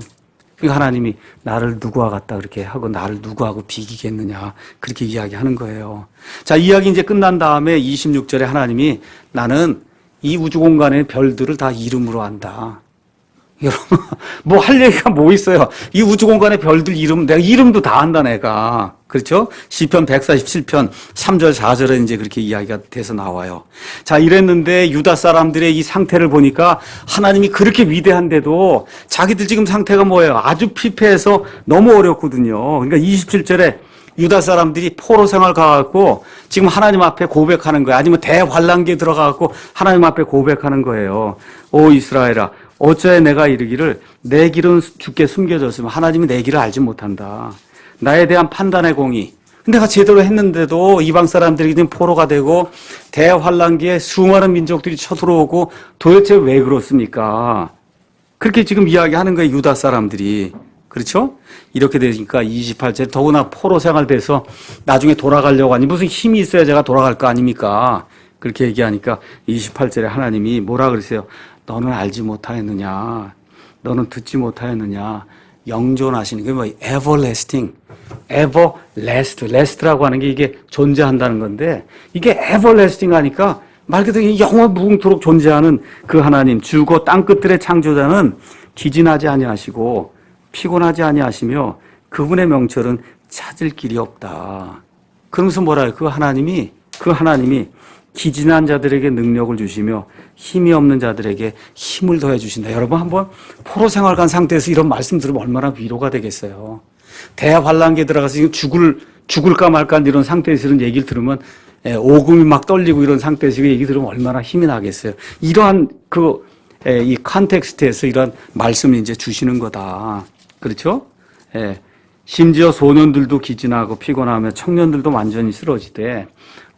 그러니까 하나님이 나를 누구와 같다 그렇게 하고 나를 누구하고 비기겠느냐 그렇게 이야기하는 거예요. 자, 이야기 이제 끝난 다음에 26절에 하나님이 나는 이 우주 공간의 별들을 다 이름으로 안다. 여러분 뭐 할 얘기가 뭐 있어요? 이 우주 공간의 별들 이름 내가 이름도 다 안다 내가. 그렇죠? 시편 147편 3절 4절에 이제 그렇게 이야기가 돼서 나와요. 자, 이랬는데 유다 사람들의 이 상태를 보니까 하나님이 그렇게 위대한데도 자기들 지금 상태가 뭐예요? 아주 피폐해서 너무 어렵거든요. 그러니까 27절에 유다 사람들이 포로 생활 가갖고 지금 하나님 앞에 고백하는 거예요. 아니면 대환란기에 들어가갖고 하나님 앞에 고백하는 거예요. 오 이스라엘아, 어째 내가 이르기를 내 길은 주께 숨겨졌으면 하나님이 내 길을 알지 못한다. 나에 대한 판단의 공의. 내가 제대로 했는데도 이방 사람들이 지금 포로가 되고 대환란기에 수많은 민족들이 쳐들어오고 도대체 왜 그렇습니까? 그렇게 지금 이야기하는 거예요. 유다 사람들이. 그렇죠? 이렇게 되니까 28절 더구나 포로 생활돼서 나중에 돌아가려고 하니 무슨 힘이 있어야 제가 돌아갈 거 아닙니까? 그렇게 얘기하니까 28절에 하나님이 뭐라 그러세요? 너는 알지 못하였느냐? 너는 듣지 못하였느냐? 영존하시는 게 뭐 everlasting, last라고 하는 게 이게 존재한다는 건데 이게 everlasting 하니까 말 그대로 영원 무궁토록 존재하는 그 하나님 주고 땅 끝들의 창조자는 기진하지 아니하시고 피곤하지 아니하시며 그분의 명철은 찾을 길이 없다. 그러면서 뭐라 해요? 그 하나님이 기진한 자들에게 능력을 주시며 힘이 없는 자들에게 힘을 더해 주신다. 여러분 한번 포로 생활 간 상태에서 이런 말씀 들으면 얼마나 위로가 되겠어요. 대환란기에 들어가서 지금 죽을까 말까 이런 상태에서 이런 얘기를 들으면 오금이 막 떨리고 이런 상태에서 얘기 들으면 얼마나 힘이 나겠어요. 이러한 이 컨텍스트에서 이러한 말씀을 이제 주시는 거다. 그렇죠? 심지어 소년들도 기진하고 피곤하며 청년들도 완전히 쓰러지되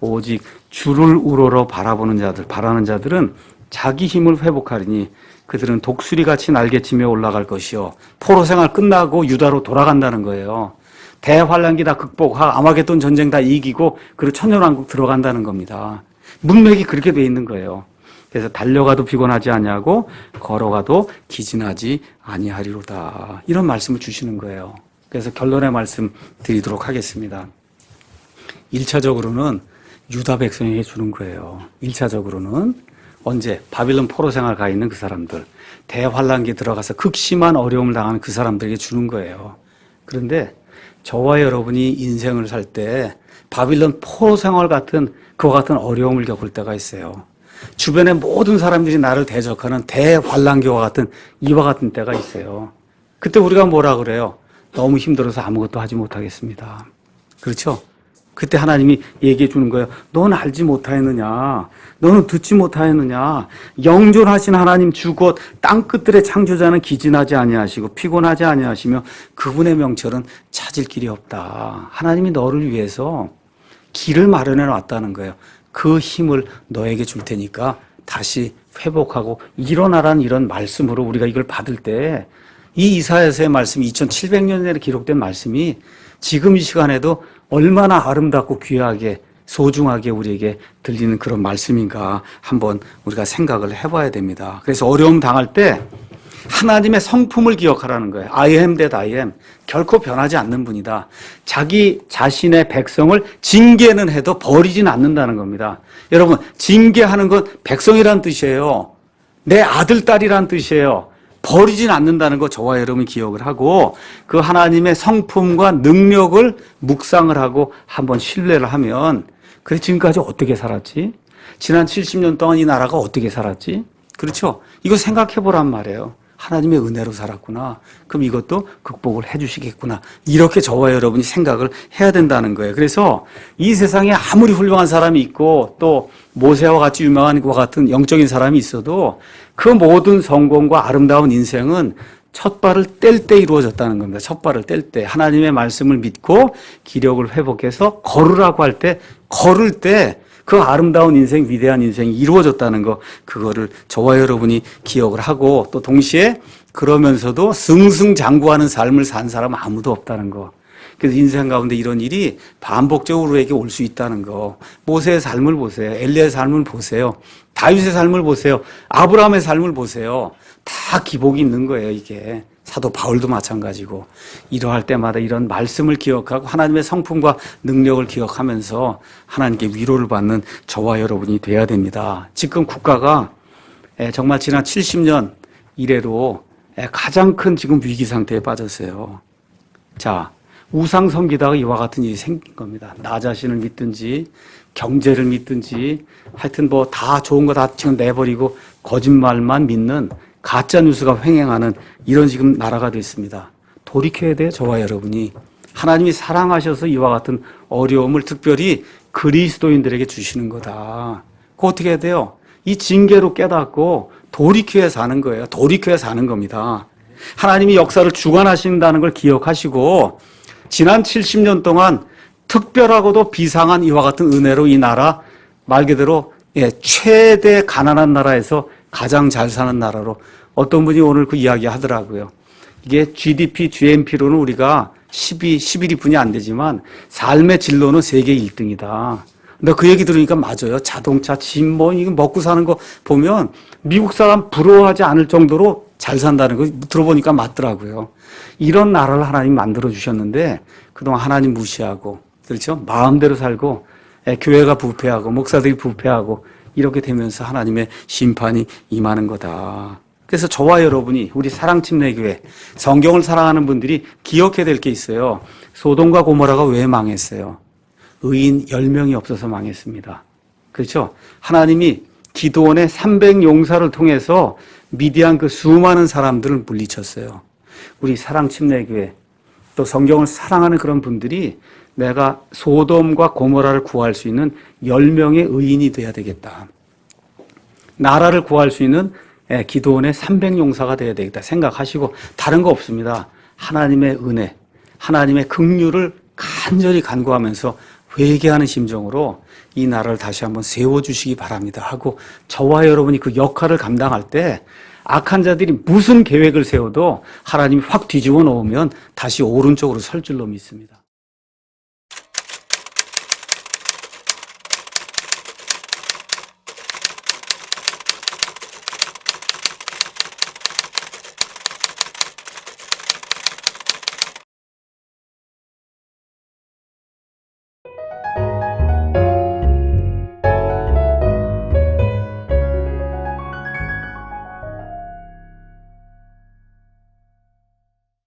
오직 주를 우러러 바라는 자들은 자기 힘을 회복하리니 그들은 독수리같이 날개치며 올라갈 것이요. 포로 생활 끝나고 유다로 돌아간다는 거예요. 대환란기 다 극복하고 아마겟돈 전쟁 다 이기고 그리고 천년왕국 들어간다는 겁니다. 문맥이 그렇게 돼 있는 거예요. 그래서 달려가도 피곤하지 아니하고 걸어가도 기진하지 아니하리로다. 이런 말씀을 주시는 거예요. 그래서 결론의 말씀 드리도록 하겠습니다. 1차적으로는 유다 백성에게 주는 거예요. 1차적으로는 언제? 바빌론 포로 생활 가 있는 그 사람들, 대환란기에 들어가서 극심한 어려움을 당하는 그 사람들에게 주는 거예요. 그런데 저와 여러분이 인생을 살 때 바빌론 포로 생활 같은 그와 같은 어려움을 겪을 때가 있어요. 주변의 모든 사람들이 나를 대적하는 대환란기와 같은 이와 같은 때가 있어요. 그때 우리가 뭐라 그래요? 너무 힘들어서 아무것도 하지 못하겠습니다. 그렇죠? 그때 하나님이 얘기해 주는 거예요. 너는 알지 못하였느냐? 너는 듣지 못하였느냐? 영존하신 하나님 주 곧 땅끝들의 창조자는 기진하지 아니하시고 피곤하지 아니하시며 그분의 명철은 찾을 길이 없다. 하나님이 너를 위해서 길을 마련해 놨다는 거예요. 그 힘을 너에게 줄 테니까 다시 회복하고 일어나라는 이런 말씀으로 우리가 이걸 받을 때 이 이사야서의 말씀이 2700년 전에 기록된 말씀이 지금 이 시간에도 얼마나 아름답고 귀하게 소중하게 우리에게 들리는 그런 말씀인가 한번 우리가 생각을 해봐야 됩니다. 그래서 어려움 당할 때 하나님의 성품을 기억하라는 거예요. I am that I am. 결코 변하지 않는 분이다. 자기 자신의 백성을 징계는 해도 버리진 않는다는 겁니다. 여러분, 징계하는 건 백성이란 뜻이에요. 내 아들, 딸이란 뜻이에요. 버리진 않는다는 거 저와 여러분이 기억을 하고 그 하나님의 성품과 능력을 묵상을 하고 한번 신뢰를 하면 그래 지금까지 어떻게 살았지? 지난 70년 동안 이 나라가 어떻게 살았지? 그렇죠? 이거 생각해 보란 말이에요. 하나님의 은혜로 살았구나. 그럼 이것도 극복을 해 주시겠구나. 이렇게 저와 여러분이 생각을 해야 된다는 거예요. 그래서 이 세상에 아무리 훌륭한 사람이 있고 또 모세와 같이 유명한 것과 같은 영적인 사람이 있어도 그 모든 성공과 아름다운 인생은 첫 발을 뗄 때 이루어졌다는 겁니다. 첫 발을 뗄 때 하나님의 말씀을 믿고 기력을 회복해서 걸으라고 할 때 걸을 때 그 아름다운 인생, 위대한 인생이 이루어졌다는 거, 그거를 저와 여러분이 기억을 하고 또 동시에 그러면서도 승승장구하는 삶을 산 사람은 아무도 없다는 거. 그래서 인생 가운데 이런 일이 반복적으로 우리에게 올 수 있다는 거. 모세의 삶을 보세요. 엘리야의 삶을 보세요. 다윗의 삶을 보세요. 아브라함의 삶을 보세요. 다 기복이 있는 거예요, 이게. 사도 바울도 마찬가지고. 이러할 때마다 이런 말씀을 기억하고 하나님의 성품과 능력을 기억하면서 하나님께 위로를 받는 저와 여러분이 돼야 됩니다. 지금 국가가 정말 지난 70년 이래로 가장 큰 지금 위기 상태에 빠졌어요. 자, 우상 섬기다가 이와 같은 일이 생긴 겁니다. 나 자신을 믿든지 경제를 믿든지 하여튼 뭐 다 좋은 거 다 지금 내버리고 거짓말만 믿는 가짜 뉴스가 횡행하는 이런 지금 나라가 됐습니다. 돌이켜야 돼요, 저와 여러분이. 하나님이 사랑하셔서 이와 같은 어려움을 특별히 그리스도인들에게 주시는 거다. 그거 어떻게 해야 돼요? 이 징계로 깨닫고 돌이켜야 사는 거예요. 돌이켜야 사는 겁니다. 하나님이 역사를 주관하신다는 걸 기억하시고 지난 70년 동안 특별하고도 비상한 이와 같은 은혜로 이 나라 말 그대로 최대 가난한 나라에서 가장 잘 사는 나라로 어떤 분이 오늘 그 이야기 하더라고요. 이게 GDP, GNP로는 우리가 11위뿐이 안 되지만 삶의 질로는 세계 1등이다. 근데 그 얘기 들으니까 맞아요. 자동차, 집, 이거 먹고 사는 거 보면 미국 사람 부러워하지 않을 정도로 잘 산다는 거 들어보니까 맞더라고요. 이런 나라를 하나님 만들어 주셨는데 그동안 하나님 무시하고, 그렇죠? 마음대로 살고, 교회가 부패하고, 목사들이 부패하고, 이렇게 되면서 하나님의 심판이 임하는 거다. 그래서 저와 여러분이 우리 사랑침례교회 성경을 사랑하는 분들이 기억해야 될 게 있어요. 소돔과 고모라가 왜 망했어요? 의인 10명이 없어서 망했습니다. 그렇죠? 하나님이 기드온의 300용사를 통해서 미디안 그 수많은 사람들을 물리쳤어요. 우리 사랑침례교회 또 성경을 사랑하는 그런 분들이 내가 소돔과 고모라를 구할 수 있는 10명의 의인이 돼야 되겠다. 나라를 구할 수 있는 기도원의 300용사가 돼야 되겠다 생각하시고 다른 거 없습니다. 하나님의 은혜, 하나님의 긍휼을 간절히 간구하면서 회개하는 심정으로 이 나라를 다시 한번 세워주시기 바랍니다 하고 저와 여러분이 그 역할을 감당할 때 악한 자들이 무슨 계획을 세워도 하나님이 확 뒤집어 놓으면 다시 오른쪽으로 설 줄로 믿습니다.